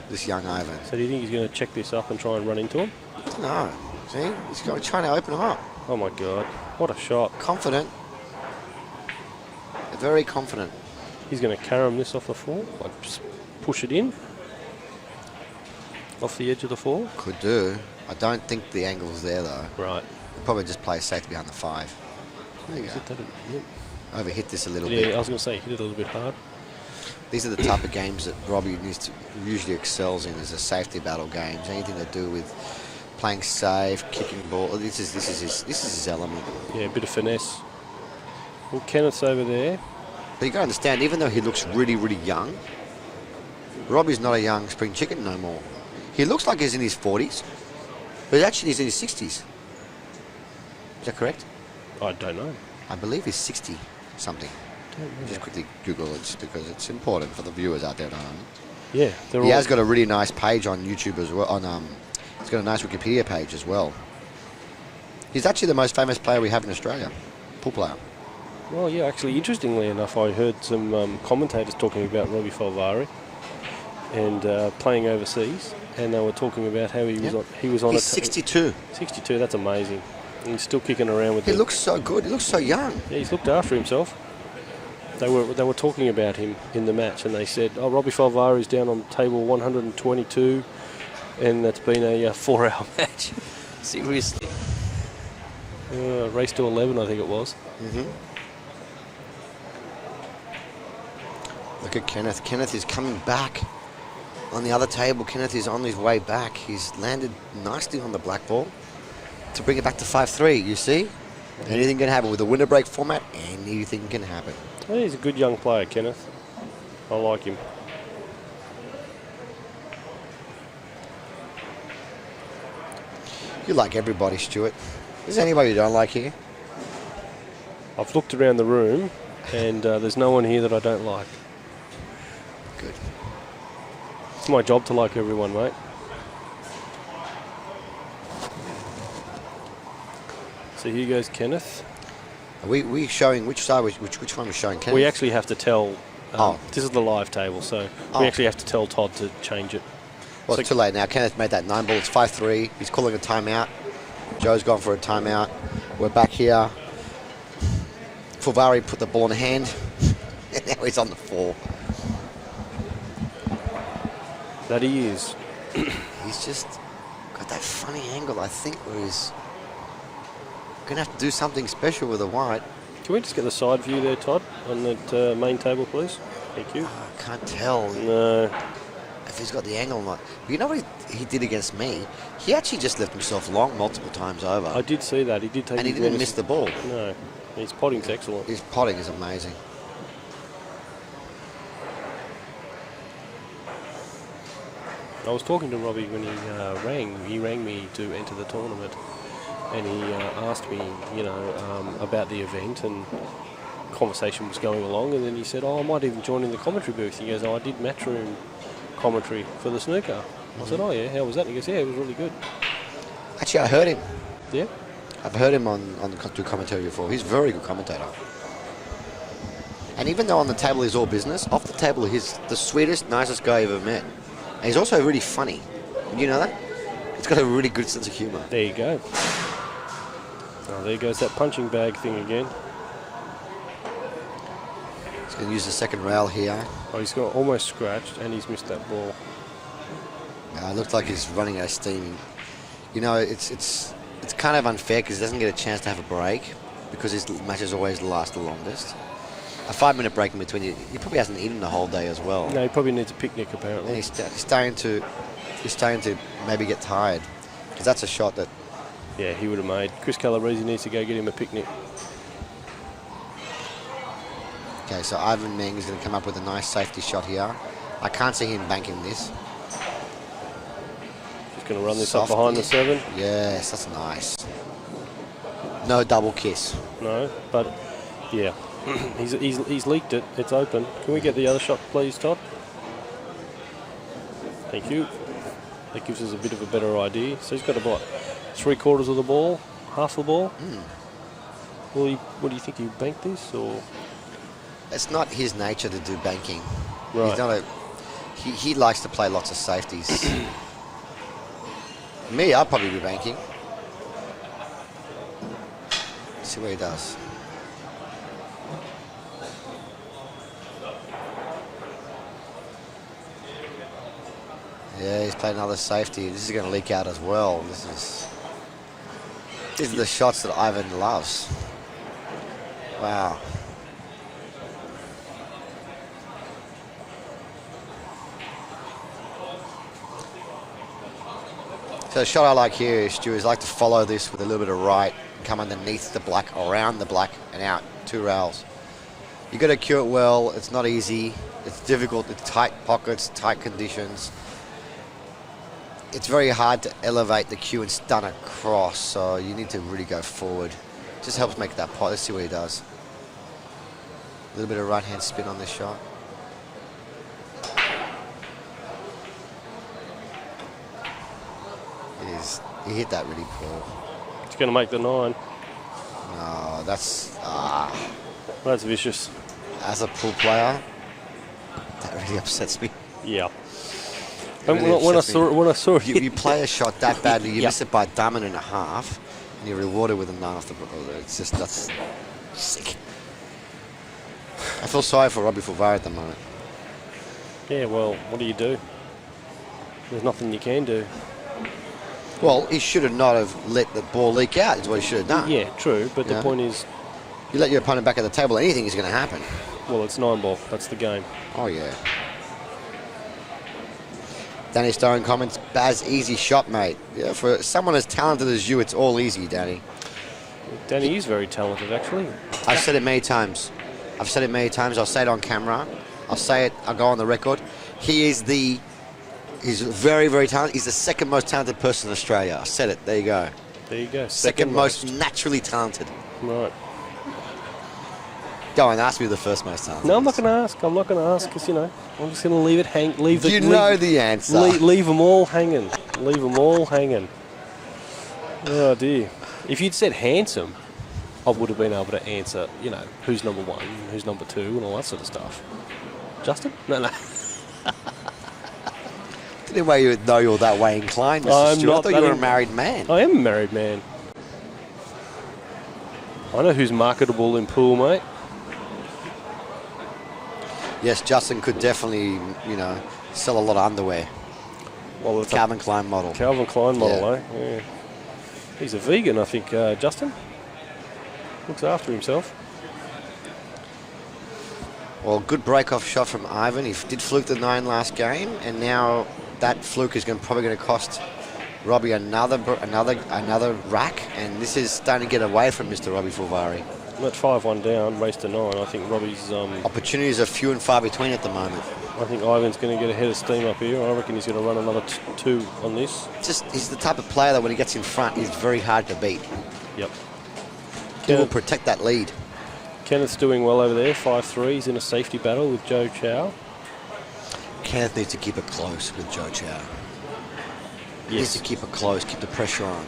A: this young Ivan.
B: So do you think he's going to check this up and try and run into him?
A: No. See? He's trying to open him up.
B: Oh my God, what a shot.
A: Confident. Very confident.
B: He's going to carom this off the 4, like just push it in. Off the edge of the 4.
A: Could do. I don't think the angle's there, though.
B: Right.
A: He'll probably just play safe behind the 5. There you go. Overhit this a little bit.
B: Yeah, I was going to say, hit it a little bit hard.
A: These are the type of games that Robbie usually excels in, is the safety battle games. Anything to do with playing safe, kicking ball. This is his element.
B: Yeah, a bit of finesse. Well, Kenneth's over there.
A: But you got to understand, even though he looks really, really young, Robbie's not a young spring chicken no more. He looks like he's in his 40s, but actually he's in his 60s. Is that correct?
B: I don't know.
A: I believe he's 60 something. Just quickly Google it just because it's important for the viewers out there at home.
B: Yeah,
A: He has got a really nice page on YouTube as well. He's got a nice Wikipedia page as well. He's actually the most famous player we have in Australia, pool player.
B: Well, yeah, actually, interestingly enough, I heard some commentators talking about Robbie Foldvari and playing overseas, and they were talking about how he was on.
A: He's 62.
B: 62. That's amazing. He's still kicking around with.
A: He looks so good. He looks so young.
B: Yeah, he's looked after himself. They were talking about him in the match, and they said, "Oh, Robbie Foldvari is down on table 122, and that's been a 4-hour match." Seriously, race to 11, I think it was.
A: Look at Kenneth. Kenneth is coming back on the other table. Kenneth is on his way back. He's landed nicely on the black ball to bring it back to 5-3. You see, anything can happen with the winner break format. Anything can happen.
B: Well, he's a good young player, Kenneth. I like him.
A: You like everybody, Stuart. Is there anybody you don't like here?
B: I've looked around the room, and there's no one here that I don't like.
A: Good.
B: It's my job to like everyone, mate. So here goes Kenneth.
A: Are we showing which side? Which one was showing Kenneth?
B: We actually have to tell. This is the live table, so we actually have to tell Todd to change it.
A: Well, it's too late now. Kenneth made that 9 ball. It's 5-3. He's calling a timeout. Joe's gone for a timeout. We're back here. Foldvari put the ball in the hand, and now he's on the 4.
B: That he is.
A: He's just got that funny angle, I think, where he's going to have to do something special with the white.
B: Can we just get the side view there, Todd, on that main table, please? Thank you.
A: I can't tell
B: No.
A: if he's got the angle or not. But you know what he did against me? He actually just left himself long multiple times over.
B: I did see that. He did take.
A: And he didn't miss the ball.
B: No. His potting's excellent.
A: His potting is amazing.
B: I was talking to Robbie when he rang. He rang me to enter the tournament, and he asked me, about the event, and conversation was going along. And then he said, "Oh, I might even join in the commentary booth." He goes, "Oh, I did matchroom commentary for the snooker." I said, "Oh yeah, how was that?" And he goes, "Yeah, it was really good."
A: Actually, I heard him.
B: Yeah.
A: I've heard him on the commentary before. He's a very good commentator. And even though on the table he's all business, off the table he's the sweetest, nicest guy I've ever met. And he's also really funny. You know that? He's got a really good sense of humour.
B: There you go. Oh, there goes that punching bag thing again.
A: He's going to use the second rail here.
B: Oh, he's got almost scratched, and he's missed that ball.
A: It looks like he's running out of steam. You know, it's kind of unfair because he doesn't get a chance to have a break because his matches always last the longest. A 5-minute break in between. He probably hasn't eaten the whole day as well.
B: No, he probably needs a picnic apparently.
A: And he's starting to maybe get tired because that's a shot that.
B: Yeah, he would have made. Chris Calabrese needs to go get him a picnic.
A: Okay, so Ivan Meng is going to come up with a nice safety shot here. I can't see him banking this.
B: Just going to run this
A: Softly.
B: up behind the 7.
A: Yes, that's nice. No double kiss.
B: No, but yeah, he's leaked it. It's open. Can we get the other shot, please, Todd? Thank you. That gives us a bit of a better idea. So he's got about 3/4 of the ball, half the ball. Well, what do you think? He banked this, or?
A: It's not his nature to do banking.
B: Right.
A: He's not he likes to play lots of safeties. Me, I'll probably be banking. See what he does. Yeah, he's played another safety. This is going to leak out as well. These are the shots that Ivan loves. Wow. So the shot I like here, Stu, is I like to follow this with a little bit of right, come underneath the black, around the black, and out 2 rails. You got to cue it well. It's not easy. It's difficult. It's tight pockets, tight conditions. It's very hard to elevate the cue and stun across, so you need to really go forward. Just helps make that pot. Let's see what he does. A little bit of right hand spin on this shot. He hit that really poor.
B: It's going to make the 9.
A: No, that's
B: That's vicious.
A: as a pool player, that really upsets me.
B: Yeah.
A: It
B: And
A: really
B: when I
A: upsets me.
B: saw it,
A: You play a shot that badly, you
B: Yep.
A: miss it by a diamond and a half, and you're rewarded with a 9 off the ball. It's just, that's sick. I feel sorry for Robbie Foldvari at the moment.
B: Yeah, well, what do you do? There's nothing you can do.
A: Well, he should have not have let the ball leak out, is what he should have done.
B: Yeah, true, but the point is...
A: You let your opponent back at the table, anything is going to happen.
B: Well, it's 9-ball. That's the game.
A: Oh, yeah. Danny Stone comments, Baz, easy shot, mate. Yeah, for someone as talented as you, it's all easy, Danny.
B: Danny is very talented, actually.
A: I've said it many times. I'll say it on camera. I'll say it, I'll go on the record. He's very, very talented. He's the second most talented person in Australia. I said it. There you go.
B: There you go.
A: Second most naturally talented.
B: Right.
A: Go on, ask me who the first most talented.
B: No, I'm not going to ask. I'm not going to ask because, you know, I'm just going to leave it hang. Leave the.
A: You know the answer.
B: Leave them all hanging. Leave them all hanging. Oh dear. If you'd said handsome, I would have been able to answer. You know, who's number one, who's number two, and all that sort of stuff. Justin? No.
A: Any way you would know you're that way inclined, Mr. Stewart? I thought you were a married man.
B: I am a married man. I know who's marketable in pool, mate.
A: Yes, Justin could definitely, you know, sell a lot of underwear.
B: Well, it's
A: Calvin Klein model.
B: Calvin Klein model, eh? Yeah. He's a vegan, I think, Justin. Looks after himself.
A: Well, good break-off shot from Ivan. He did fluke the 9 last game, and now that fluke is probably going to cost Robbie another rack, and this is starting to get away from Mr. Robbie Foldvari.
B: At 5-1 down, race to 9. I think Robbie's...
A: opportunities are few and far between at the moment.
B: I think Ivan's going to get a head of steam up here. I reckon he's going to run another 2 on this.
A: He's the type of player that when he gets in front, he's very hard to beat.
B: Yep.
A: He will protect that lead.
B: Kenneth's doing well over there. 5-3. He's in a safety battle with Joe Chow.
A: Kenneth needs to keep it close with Joe Chow. He needs to keep it close, keep the pressure on.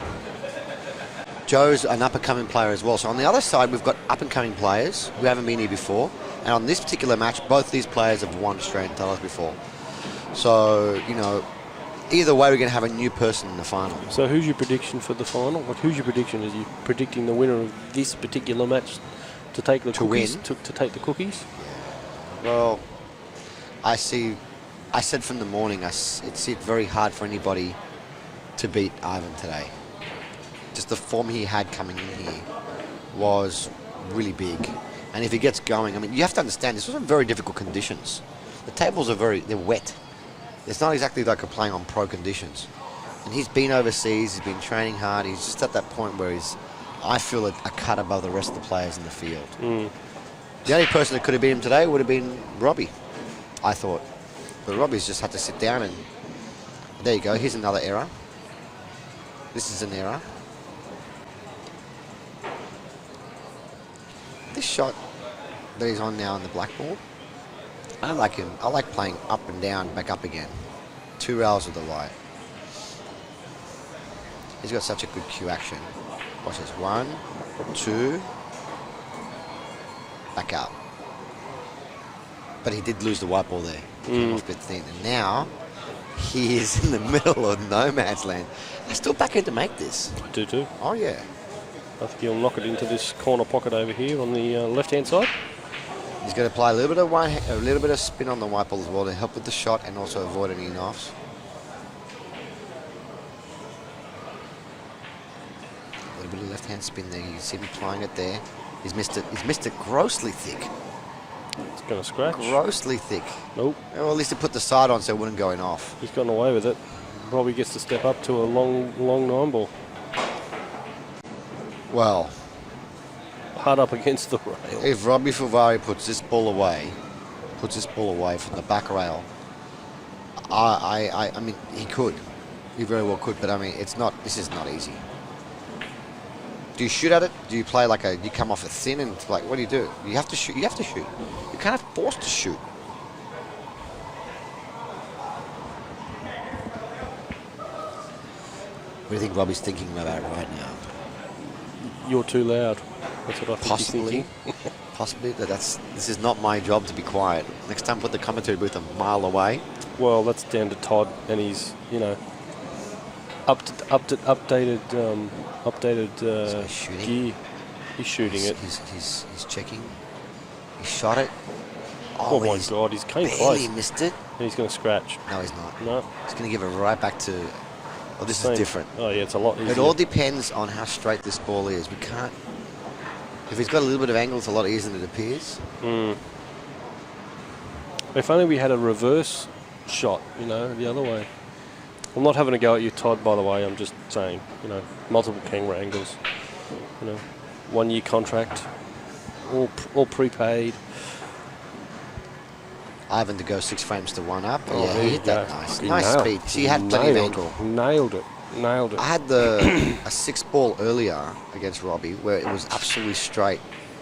A: Joe's an up-and-coming player as well. So on the other side, we've got up-and-coming players who haven't been here before. And on this particular match, both these players have won Australian titles before. So, you know, either way, we're going to have a new person in the final.
B: So who's your prediction for the final? Like, who's your prediction? Is you predicting the winner of this particular match to take the cookies? To take the cookies?
A: Well, I said from the morning, I see it very hard for anybody to beat Ivan today. Just the form he had coming in here was really big. And if he gets going, I mean, you have to understand, this was in very difficult conditions. The tables are they're wet. It's not exactly like playing on pro conditions. And he's been overseas, he's been training hard, he's just at that point where I feel a cut above the rest of the players in the field. The only person that could have beat him today would have been Robbie, I thought. But Robbie's just had to sit down and there you go, here's another error. This is an error. This shot that he's on now on the blackboard, I don't like him. I like playing up and down, back up again. 2 rails of the white. He's got such a good cue action. Watch this. 1, 2, back up. But he did lose the white ball there. Came off a bit thin. And now he is in the middle of no man's land. I still back in to make this.
B: I do too.
A: Oh yeah.
B: I think he'll knock it into this corner pocket over here on the left-hand side.
A: He's going to apply a little bit of spin on the white ball as well to help with the shot and also avoid any knocks. A little bit of left-hand spin there. You can see him applying it there. He's missed it. He's missed it grossly thick.
B: It's going to scratch.
A: Grossly thick.
B: Nope.
A: Well, at least he put the side on so it wouldn't go in off.
B: He's gotten away with it. Robbie gets to step up to a long 9-ball.
A: Well,
B: hard up against the rail.
A: If Robbie Foldvari puts this ball away from the back rail, I mean, he could. He very well could, but I mean, this is not easy. Do you shoot at it? Do you play like you come off a thin and like, what do? You have to shoot. You have to shoot. You're kind of forced to shoot. What do you think Robbie's thinking about right now?
B: You're too loud. That's what I think
A: Possibly.
B: he's thinking.
A: Possibly, but this is not my job to be quiet. Next time, put the commentary booth a mile away.
B: Well, that's down to Todd and his, you know, updated
A: So he's shooting.
B: gear. He's shooting it.
A: He's checking. He shot it.
B: Oh my God, he's came
A: barely
B: close.
A: missed it.
B: And he's going to scratch.
A: No, he's not.
B: No.
A: He's going to give it right back to... Oh, this is different.
B: Oh, yeah, it's a lot easier.
A: It all depends on how straight this ball is. We can't... If he's got a little bit of angle, it's a lot easier than it appears.
B: If only we had a reverse shot, you know, the other way. I'm not having a go at you, Todd, by the way. I'm just saying, you know, multiple camera angles. You know, 1 year contract, all prepaid.
A: Ivan to go 6 frames to 1 up.
B: Oh,
A: yeah, he hit that nice.
B: He
A: Nice speed. She had plenty of angle.
B: Nailed it. Nailed it.
A: I had a 6 ball earlier against Robbie where it was absolutely straight.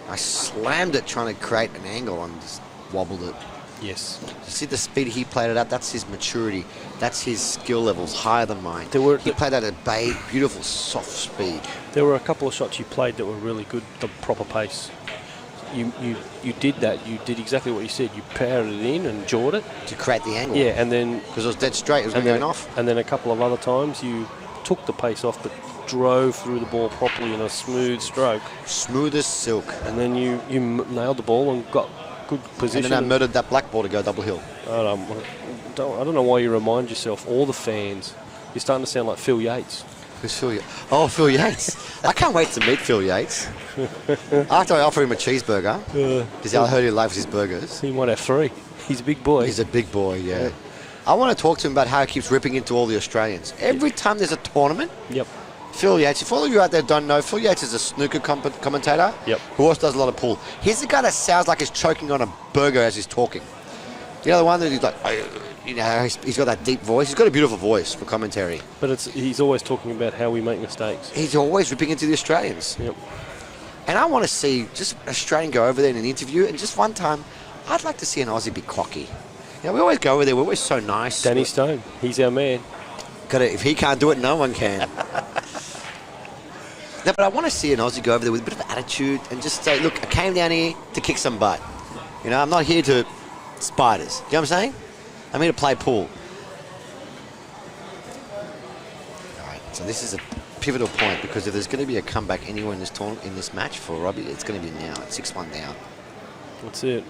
A: I slammed it trying to create an angle and just wobbled it.
B: Yes.
A: You see the speed he played it at? That's his maturity. That's his skill levels higher than mine. He played at a beautiful, soft speed.
B: There were a couple of shots you played that were really good, the proper pace. You did that. You did exactly what you said. You powered it in and jawed it.
A: To create the angle.
B: Yeah, and then...
A: Because it was dead straight. It was going off.
B: And then a couple of other times you took the pace off but drove through the ball properly in a smooth stroke.
A: Smooth as silk.
B: And then you nailed the ball and got good position.
A: And then I murdered that black ball to go double hill.
B: I don't know why you remind yourself, all the fans, you're starting to sound like Phil Yates.
A: Who's Phil Yates? Oh, Phil Yates. I can't wait to meet Phil Yates. After I offer him a cheeseburger, because I heard he loves his burgers.
B: He might have 3. He's a big boy.
A: He's a big boy, yeah. I want to talk to him about how he keeps ripping into all the Australians. Every time there's a tournament,
B: Yep.
A: Phil Yates, if all of you out there don't know, Phil Yates is a snooker commentator who also does a lot of pool. He's the guy that sounds like he's choking on a burger as he's talking. You know, the one that he's like, you know, he's got that deep voice. He's got a beautiful voice for commentary.
B: But he's always talking about how we make mistakes.
A: He's always ripping into the Australians.
B: Yep.
A: And I want to see just an Australian go over there in an interview, and just one time, I'd like to see an Aussie be cocky. You know, we always go over there. We're always so nice.
B: Danny Stone, he's our man.
A: If he can't do it, no one can. No, but I want to see an Aussie go over there with a bit of attitude and just say, look, I came down here to kick some butt. You know, I'm not here to spiders. You know what I'm saying? I'm here to play pool. All right, so this is a pivotal point, because if there's going to be a comeback anywhere in this tournament, in this match for Robbie, it's going to be now. It's 6-1 down.
B: That's it.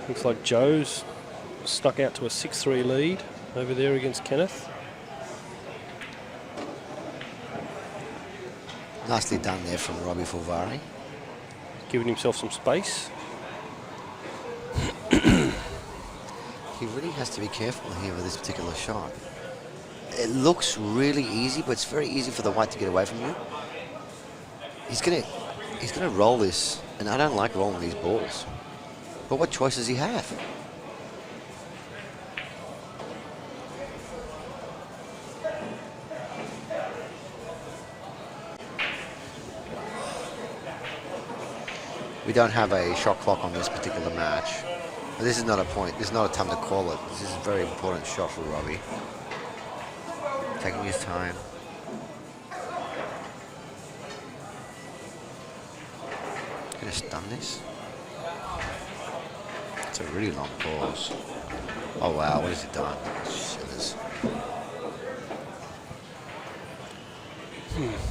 B: Looks like Joe's stuck out to a 6-3 lead over there against Kenneth.
A: Nicely done there from Robbie Foldvari.
B: Giving himself some space.
A: He really has to be careful here with this particular shot. It looks really easy, but it's very easy for the white to get away from you. He's gonna roll this, and I don't like rolling these balls. But what choice does he have? We don't have a shot clock on this particular match. But this is not a point. This is not a time to call it. This is a very important shot for Robbie. Taking his time. Gonna stun this. It's a really long pause. Oh wow, what has he done? Shillers.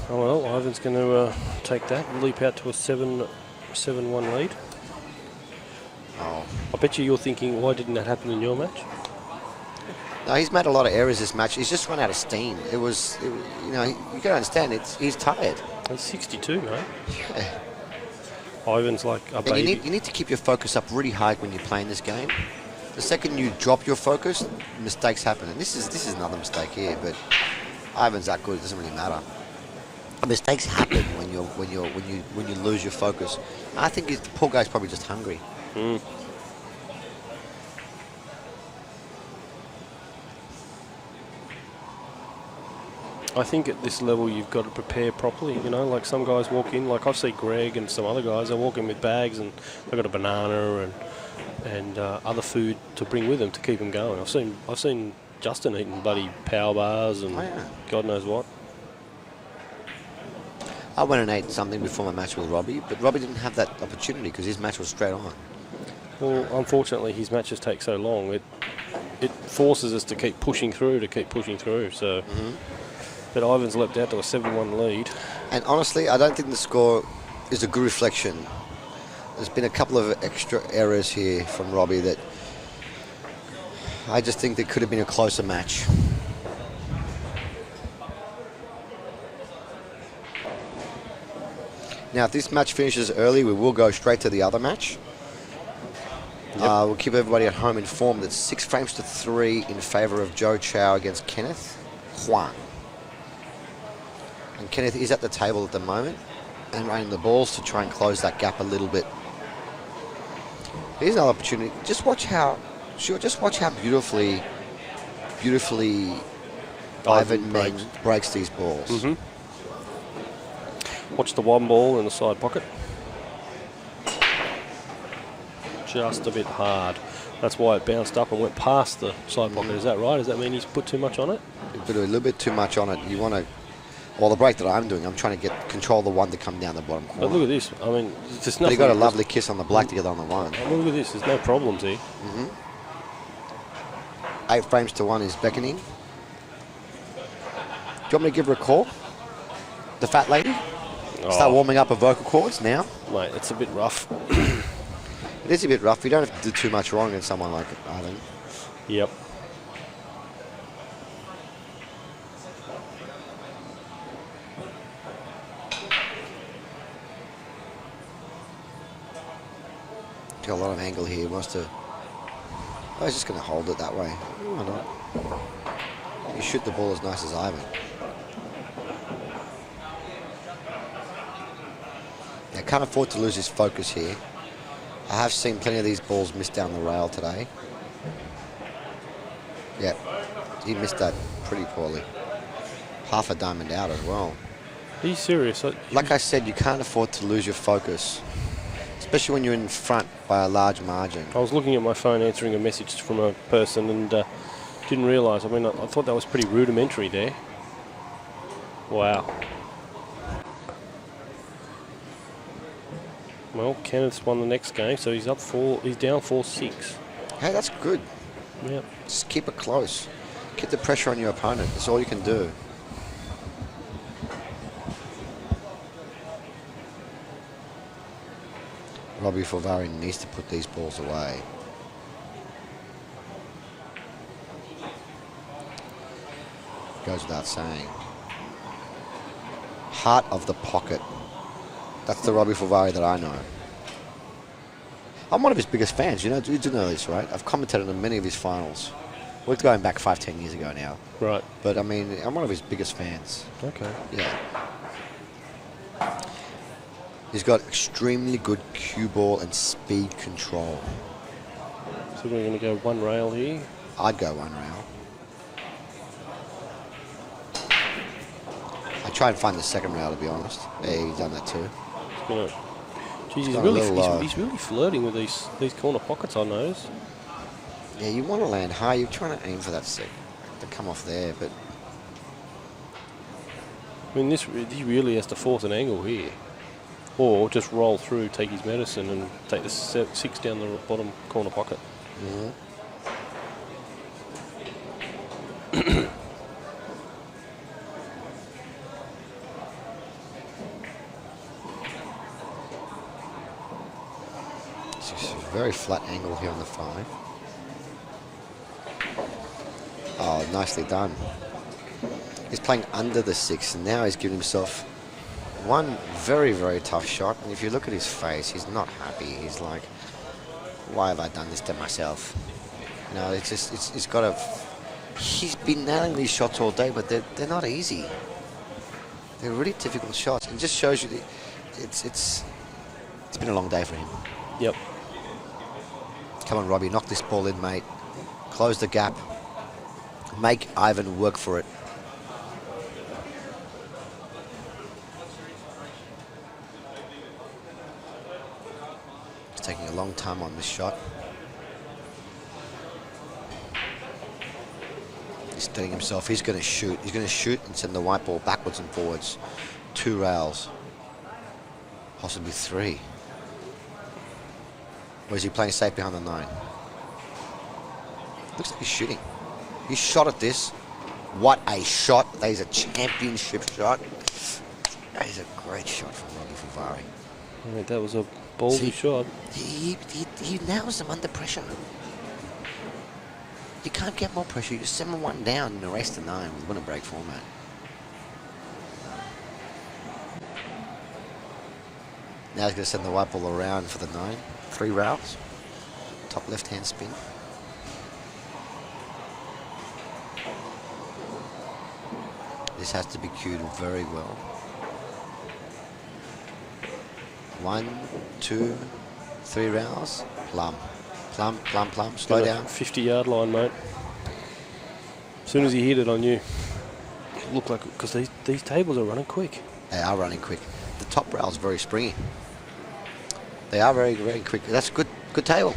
B: Oh well, Ivan's going to take that and leap out to a 7-1 lead.
A: Oh.
B: I bet you're thinking, why didn't that happen in your match?
A: No, he's made a lot of errors this match. He's just run out of steam. It was you know, you got to understand, he's tired.
B: That's 62, mate.
A: Yeah.
B: Ivan's like a baby.
A: You need to keep your focus up really high when you're playing this game. The second you drop your focus, mistakes happen. And this is another mistake here, but Ivan's that good, it doesn't really matter. Mistakes happen when you lose your focus. I think the poor guy's probably just hungry.
B: I think at this level you've got to prepare properly. You know, like some guys walk in, like I see Greg and some other guys, they walk in with bags and they've got a banana and other food to bring with them to keep them going. I've seen Justin eating bloody power bars and God knows what.
A: I went and ate something before my match with Robbie, but Robbie didn't have that opportunity because his match was straight on.
B: Well, unfortunately, his matches take so long. It forces us to keep pushing through. So, but Ivan's leapt out to a 7-1 lead.
A: And honestly, I don't think the score is a good reflection. There's been a couple of extra errors here from Robbie that I just think there could have been a closer match. Now, if this match finishes early, we will go straight to the other match.
B: Yep.
A: We'll keep everybody at home informed that 6 frames to 3 in favour of Joe Chow against Kenneth Huang. And Kenneth is at the table at the moment and running the balls to try and close that gap a little bit. Here's another opportunity. Just watch how beautifully Ivan Meng breaks these balls.
B: Mm-hmm. Watch the one ball in the side pocket. Just a bit hard. That's why it bounced up and went past the side pocket. Is that right? Does that mean he's put too much on it?
A: You put a little bit too much on it. You want to... Well, the break that I'm doing, I'm trying to control the one to come down the bottom corner.
B: But look at this. I mean, there's nothing...
A: But he got a lovely kiss on the black to get on the one.
B: Oh, look at this. There's no problems here.
A: 8 frames to 1 is beckoning. Do you want me to give her a call? The fat lady? Start warming up her vocal cords now.
B: Mate, it's a bit rough.
A: It is a bit rough. You don't have to do too much wrong in someone like Ivan.
B: Yep.
A: Got a lot of angle here. He wants to... Oh, he's just going to hold it that way. Why not? You shoot the ball as nice as Ivan. I can't afford to lose his focus here. I have seen plenty of these balls miss down the rail today. Yeah, he missed that pretty poorly. Half a diamond out as well.
B: Are you serious?
A: Like I said, you can't afford to lose your focus, especially when you're in front by a large margin.
B: I was looking at my phone answering a message from a person and didn't realise. I mean, I thought that was pretty rudimentary there. Wow. Well, Kenneth's won the next game, so he's up 4. He's down 4-6.
A: Hey, that's good.
B: Yep.
A: Just keep it close. Keep the pressure on your opponent. That's all you can do. Robbie Foldvari needs to put these balls away. Goes without saying. Heart of the pocket. That's the Robbie Foldvari that I know. I'm one of his biggest fans. You do know this, right? I've commentated on many of his finals. We're going back 5-10 years ago now.
B: Right.
A: But I mean, I'm one of his biggest fans.
B: Okay.
A: Yeah. He's got extremely good cue ball and speed control.
B: So we're going to go one rail here.
A: I'd go one rail. I try and find the second rail, to be honest. Yeah, he's done that too.
B: Geez, he's really flirting with these corner pockets, I notice.
A: Yeah, you want to land high. You're trying to aim for that to come off there, but...
B: I mean, he really has to force an angle here. Or just roll through, take his medicine, and take the 6 down the bottom corner pocket.
A: It's a very flat angle here on the 5. Oh, nicely done. He's playing under the 6, and now he's giving himself one very, very tough shot. And if you look at his face, he's not happy. He's like, why have I done this to myself? You know, it's just, it's got a... He's been nailing these shots all day, but they're not easy. They're really difficult shots. It just shows you that it's been a long day for him.
B: Yep.
A: Come on, Robbie, knock this ball in, mate. Close the gap. Make Ivan work for it. He's taking a long time on this shot. He's steadying himself. He's going to shoot. He's going to shoot and send the white ball backwards and forwards. 2 rails. Possibly 3. Or is he playing safe behind the 9? Looks like he's shooting. He shot at this. What a shot. That is a championship shot. That is a great shot from Robbie Foldvari.
B: I think that was a ballsy shot.
A: He nails them under pressure. You can't get more pressure. You're 7-1 down in a race to 9 with winner break format. Now he's going to send the white ball around for the 9. 3 rails. Top left-hand spin. This has to be cued very well. 1, 2, 3 rails. Plum. Plum, plum, plum. Slow down.
B: 50-yard line, mate. As soon as he hit it, I knew. It looked like, because these tables are running quick.
A: They are running quick. The top rail's very springy. They are very, very quick. That's good table.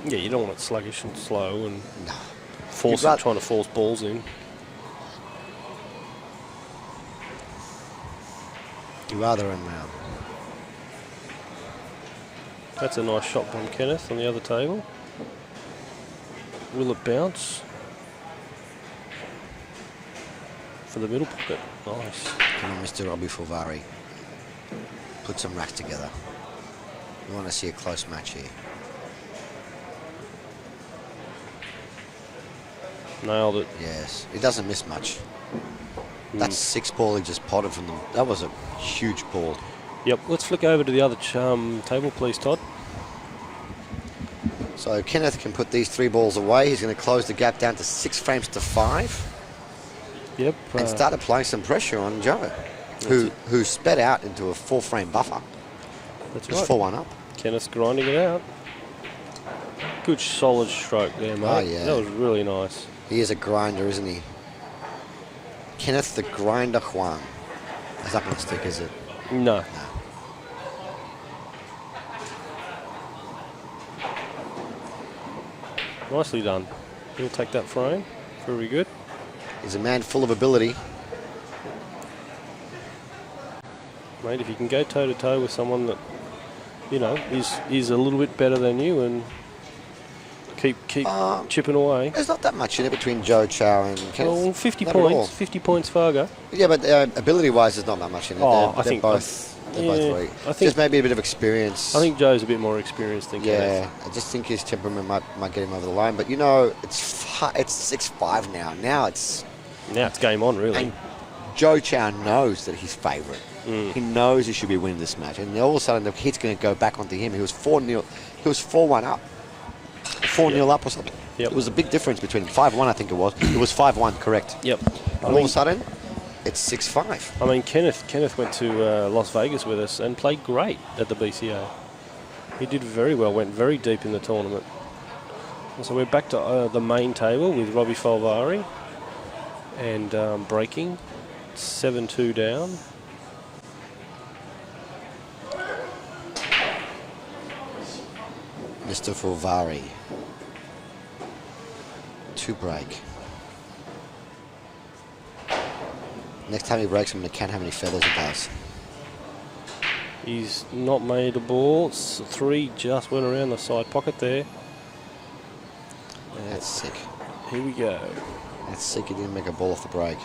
B: Yeah, you don't want it sluggish and slow and
A: No.
B: trying to force balls in.
A: You rather him
B: That's a nice shot from Kenneth on the other table. Will it bounce? For the middle pocket. Nice.
A: Come on, Mr. Robbie Foldvari. Put some racks together. We want to see a close match here.
B: Nailed it.
A: Yes, he doesn't miss much. That's 6 ball he just potted from them. That was a huge ball.
B: Yep, let's flick over to the other table, please, Todd.
A: So Kenneth can put these 3 balls away. He's going to close the gap down to 6 frames to 5.
B: Yep.
A: And start applying some pressure on Joe, who sped out into a 4-frame buffer.
B: That's
A: Just
B: right.
A: 4-1 up.
B: Kenneth's grinding it out. Good solid stroke there, mate.
A: Oh, yeah.
B: That was really nice.
A: He is a grinder, isn't he? Kenneth the Grinder Juan. That's up on the stick, is it?
B: No. Nicely done. He'll take that frame. Very good.
A: He's a man full of ability.
B: Mate, if you can go toe-to-toe with someone that, you know, is a little bit better than you and keep chipping away.
A: There's not that much in it between Joe Chow and Kenneth.
B: Well, 50
A: Not at all.
B: points. 50 points, Fargo.
A: Yeah, but ability-wise, there's not that much in it.
B: Oh,
A: They're
B: I think
A: both very.
B: I think
A: Just maybe a bit of experience.
B: I think Joe's a bit more experienced than
A: Yeah,
B: Kenneth.
A: I just think his temperament might get him over the line. But you know, it's 6-5 now. Now it's
B: game on, really.
A: and Joe Chow knows that he's favourite. He knows he should be winning this match, and all of a sudden the hit's going to go back onto him. He was 4-0. He was 4-1 up, 4-0 up or something.
B: Yep.
A: It was a big difference between 5-1. I think it was. It was 5-1, correct?
B: Yep.
A: And all of a sudden, it's 6-5.
B: I mean, Kenneth went to Las Vegas with us and played great at the BCA. He did very well, went very deep in the tournament. So we're back to the main table with Robbie Foldvari and breaking 7-2 down.
A: Mr. Foldvari. 2 break. Next time he breaks, I'm going to count how many feathers he does.
B: He's not made a ball. 3 just went around the side pocket there.
A: That's sick.
B: Here we go.
A: That's sick. He didn't make a ball off the break.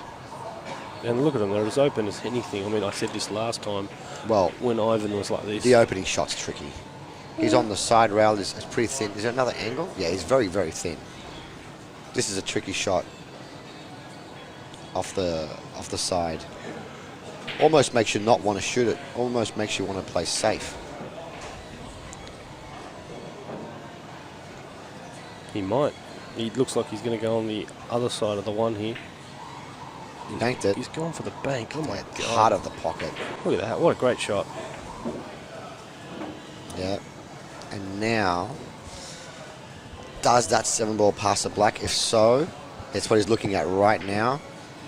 B: And look at them, they're as open as anything. I mean, I said this last time
A: Well,
B: when Ivan was like this.
A: the opening shot's tricky. He's on the side rail. It's pretty thin. Is there another angle? Yeah, he's very, very thin. This is a tricky shot off the side. Almost makes you not want to shoot it. Almost makes you want to play safe.
B: He might. He looks like he's going to go on the other side of the one here.
A: He banked it.
B: He's gone for the bank. Oh my
A: At
B: God.
A: heart of the pocket.
B: Look at that. What a great shot.
A: Yeah. And now, does that 7-ball pass the black? If so, that's what he's looking at right now.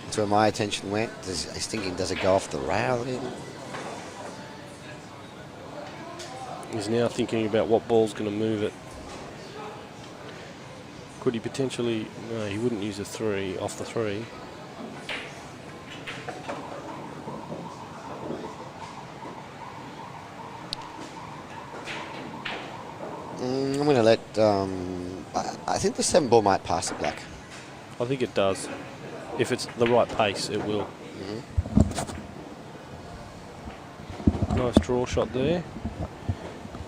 A: That's where my attention went. He's thinking, does it go off the railing?
B: He's now thinking about what ball's going to move it. Could he potentially... No, he wouldn't use a 3 off the 3.
A: I'm going to let... I think the 7-ball might pass the black.
B: I think it does. If it's the right pace, it will. Nice draw shot there.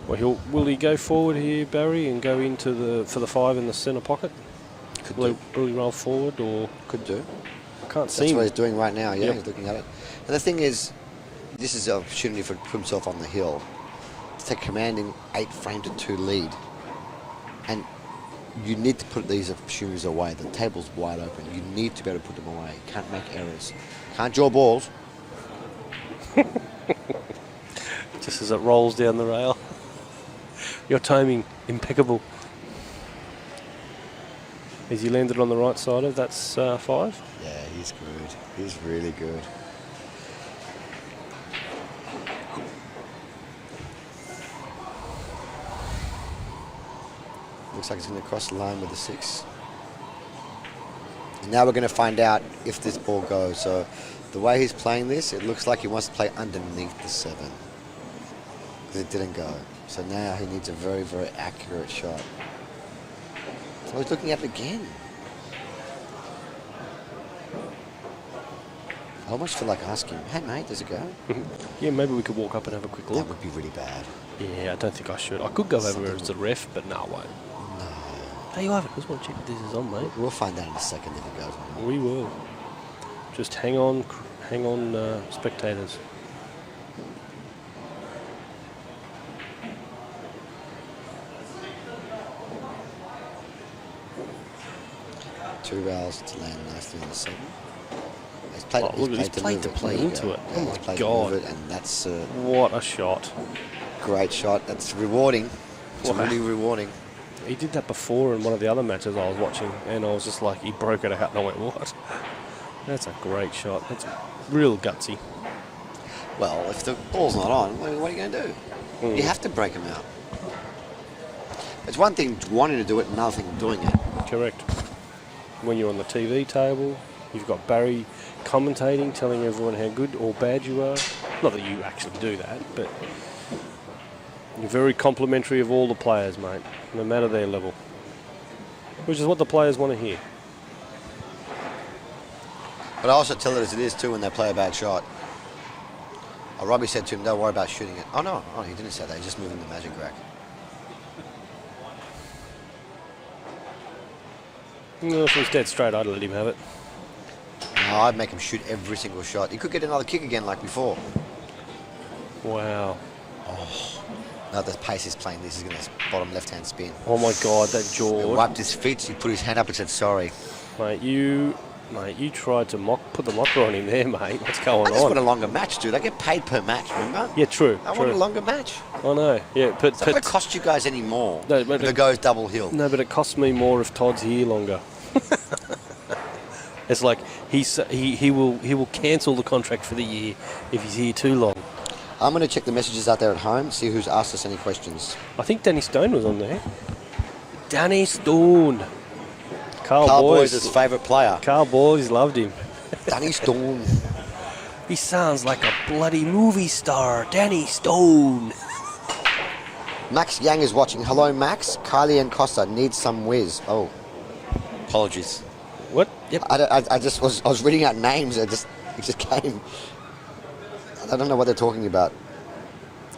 B: Well, will he go forward here, Barry, and go into for the 5 in the centre pocket? Will he roll forward or
A: Could do.
B: I can't see
A: That's
B: him.
A: what he's doing right now. Yeah,
B: Yep.
A: he's looking at it. And the thing is, this is an opportunity for himself on the hill to take commanding 8 frame to 2 lead. And you need to put these opportunities away. The table's wide open. You need to be able to put them away. You can't make errors. Can't draw balls.
B: Just as it rolls down the rail. Your timing, impeccable. Has he landed on the right side of that's 5?
A: Yeah, he's good. He's really good. Looks like he's going to cross the line with the 6. And now we're going to find out if this ball goes. So the way he's playing this, it looks like he wants to play underneath the 7. Because it didn't go. So now he needs a very, very accurate shot. So he's looking at it again. I almost feel like asking, hey mate, does it go?
B: Yeah, maybe we could walk up and have a quick look.
A: That would be really bad.
B: Yeah, I don't think I should. I could go over as the ref, but no, I won't.
A: No.
B: Hey, you have it. Just want to check if this is on, mate.
A: We'll find out in a second if it goes or not.
B: We will. Just hang on, spectators.
A: Two rails to land nicely in the 7. He's played,
B: Oh, look, he's played to play into it.
A: Yeah,
B: Oh
A: he's
B: my
A: played to
B: God.
A: move it, and that's a
B: What a shot.
A: great shot. That's rewarding. It's
B: Wow.
A: really rewarding.
B: He did that before in one of the other matches I was watching, and I was just like, he broke it out, and I went, what? That's a great shot. That's real gutsy.
A: Well, if the ball's not on, what are you going to do? You have to break them out. It's one thing wanting to do it, another thing doing it.
B: Correct. When you're on the TV table, you've got Barry commentating, telling everyone how good or bad you are. Not that you actually do that, but you're very complimentary of all the players, mate, no matter their level. Which is what the players want to hear.
A: But I also tell it as it is too when they play a bad shot. Robbie said to him, don't worry about shooting it. Oh no, he didn't say that. He's just moving the magic rack.
B: No, if he was dead straight, I'd let him have it.
A: No, I'd make him shoot every single shot. He could get another kick again like before.
B: Wow.
A: Now the pace he's playing, this is going to bottom left-hand spin.
B: Oh my God, that
A: He
B: jaw.
A: wiped his feet, he put his hand up and said sorry.
B: Mate, you tried to put the mocker on him there, mate. What's going
A: I just want a
B: on?
A: longer match, dude. I get paid per match, remember?
B: Yeah, true.
A: I want a
B: true.
A: longer match.
B: I know. Yeah,
A: It's not going to cost you guys any more
B: No,
A: if
B: but
A: it goes double hill.
B: No, but it costs me more if Todd's here longer. It's like he will cancel the contract for the year if he's here too long.
A: I'm going to check the messages out there at home, see who's asked us any questions.
B: I think Danny Stone was on there. Danny Stone. Carl
A: Boys' favourite player.
B: Carl Boys loved him.
A: Danny Stone.
B: He sounds like a bloody movie star. Danny Stone.
A: Max Yang is watching. Hello, Max. Kylie and Costa need some whiz. Oh, apologies.
B: What? Yep.
A: I was reading out names. It just came. I don't know what they're talking about.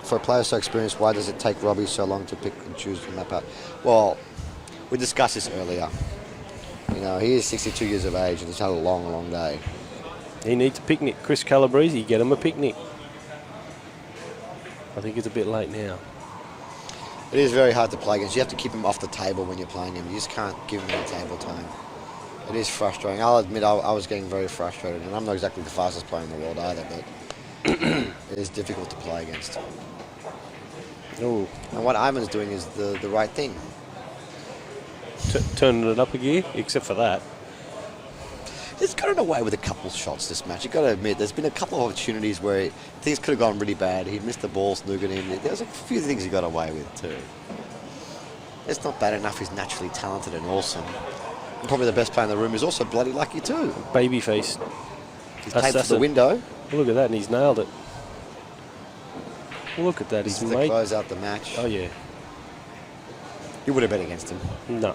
A: For a player so experienced, why does it take Robbie so long to pick and choose from that part? Well, we discussed this earlier. You know, he is 62 years of age and he's had a long, long day.
B: He needs a picnic. Chris Calabrese, get him a picnic. I think it's a bit late now.
A: It is very hard to play against. You have to keep him off the table when you're playing him. You just can't give him any table time. It is frustrating. I'll admit I was getting very frustrated, and I'm not exactly the fastest player in the world either, but it is difficult to play against.
B: Oh,
A: And what Ivan's doing is the right thing.
B: turning it up a gear, except for that.
A: He's gotten away with a couple of shots this match. You've got to admit, there's been a couple of opportunities where things could have gone really bad. He missed the ball, snookered him. There's a few things he got away with too. It's not bad enough he's naturally talented and awesome. And probably the best player in the room is also bloody lucky too.
B: Babyface.
A: He's
B: That's-
A: paid
B: that's
A: for the
B: it.
A: window.
B: Look at that, and he's nailed it. Look at that,
A: This
B: he's
A: is to
B: made.
A: close out the match.
B: Oh yeah.
A: You would have bet against him.
B: No.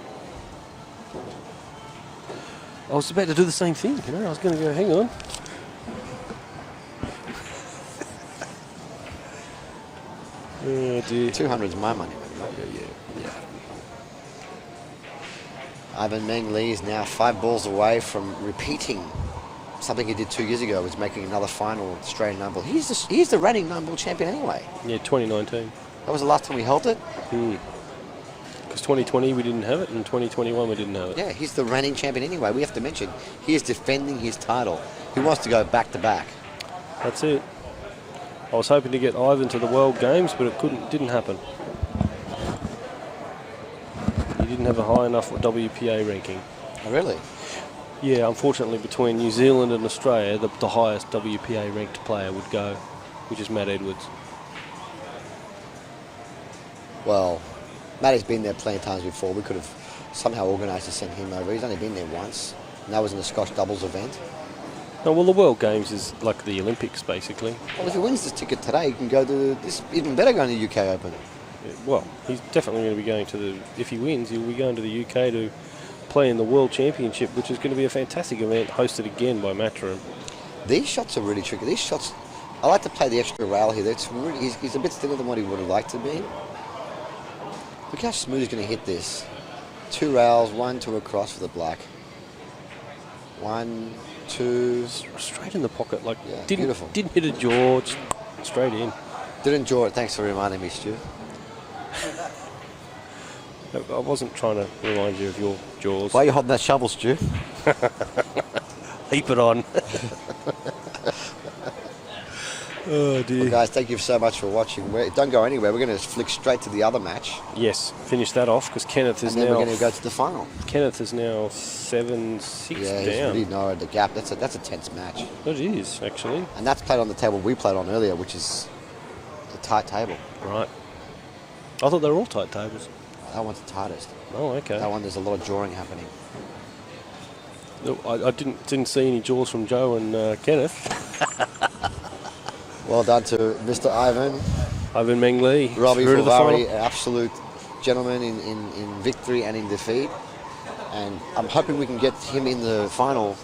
B: I was about to do the same thing, you know. I was going to go, hang on. Oh dear.
A: 200's my money.
B: Yeah.
A: Ivan Meng Lee is now 5 balls away from repeating something he did 2 years ago, was making another final Australian 9 ball. He's the reigning 9 ball champion anyway.
B: Yeah, 2019.
A: That was the last time we held it.
B: Because 2020 we didn't have it, and 2021 we didn't have it.
A: Yeah, he's the reigning champion anyway. We have to mention he is defending his title. He wants to go back to back.
B: That's it. I was hoping to get Ivan to the World Games, but it didn't happen. He didn't have a high enough WPA ranking.
A: Oh, really?
B: Yeah, unfortunately, between New Zealand and Australia, the highest WPA ranked player would go, which is Matt Edwards.
A: Well, Matty's been there plenty of times before. We could have somehow organised to send him over. He's only been there once, and that was in the Scotch doubles event.
B: No, well, the World Games is like the Olympics, basically.
A: Well, if he wins this ticket today, he can go to this. Even better, going to the UK Open.
B: Yeah, well, he's definitely going to be going to the. If he wins, he'll be going to the UK to play in the World Championship, which is going to be a fantastic event, hosted again by Matchroom.
A: These shots are really tricky. These shots, I like to play the extra rail here. It's really, he's a bit thinner than what he would have liked to be. Look how smooth he's going to hit this. 2 rails, 1, 2 across for the black. 1, 2.
B: Straight in the pocket, like
A: Yeah,
B: didn't
A: beautiful.
B: didn't hit a jaw, just straight in.
A: Didn't enjoy it. Thanks for reminding me, Stu.
B: I wasn't trying to remind you of your jaws.
A: Why are you holding that shovel, Stu?
B: Heap it on. Oh dear.
A: Well, guys, thank you so much for watching. Don't go anywhere. We're going to flick straight to the other match.
B: Yes, finish that off because Kenneth is
A: And then
B: now.
A: we're going to go to the final.
B: Kenneth is now 7-6
A: Yeah, he's
B: down.
A: really narrowed the gap. That's a tense match.
B: It is actually
A: And that's played on the table we played on earlier, which is a tight table.
B: right. I thought they were all tight tables.
A: That one's the tightest.
B: Oh, okay.
A: That one, there's a lot of drawing happening.
B: No, I didn't see any jaws from Joe and Kenneth.
A: Well done to Mr. Ivan.
B: Ivan Meng Lee.
A: Robbie
B: through to the
A: Foldvari,
B: final.
A: absolute gentleman in victory and in defeat. And I'm hoping we can get him in the final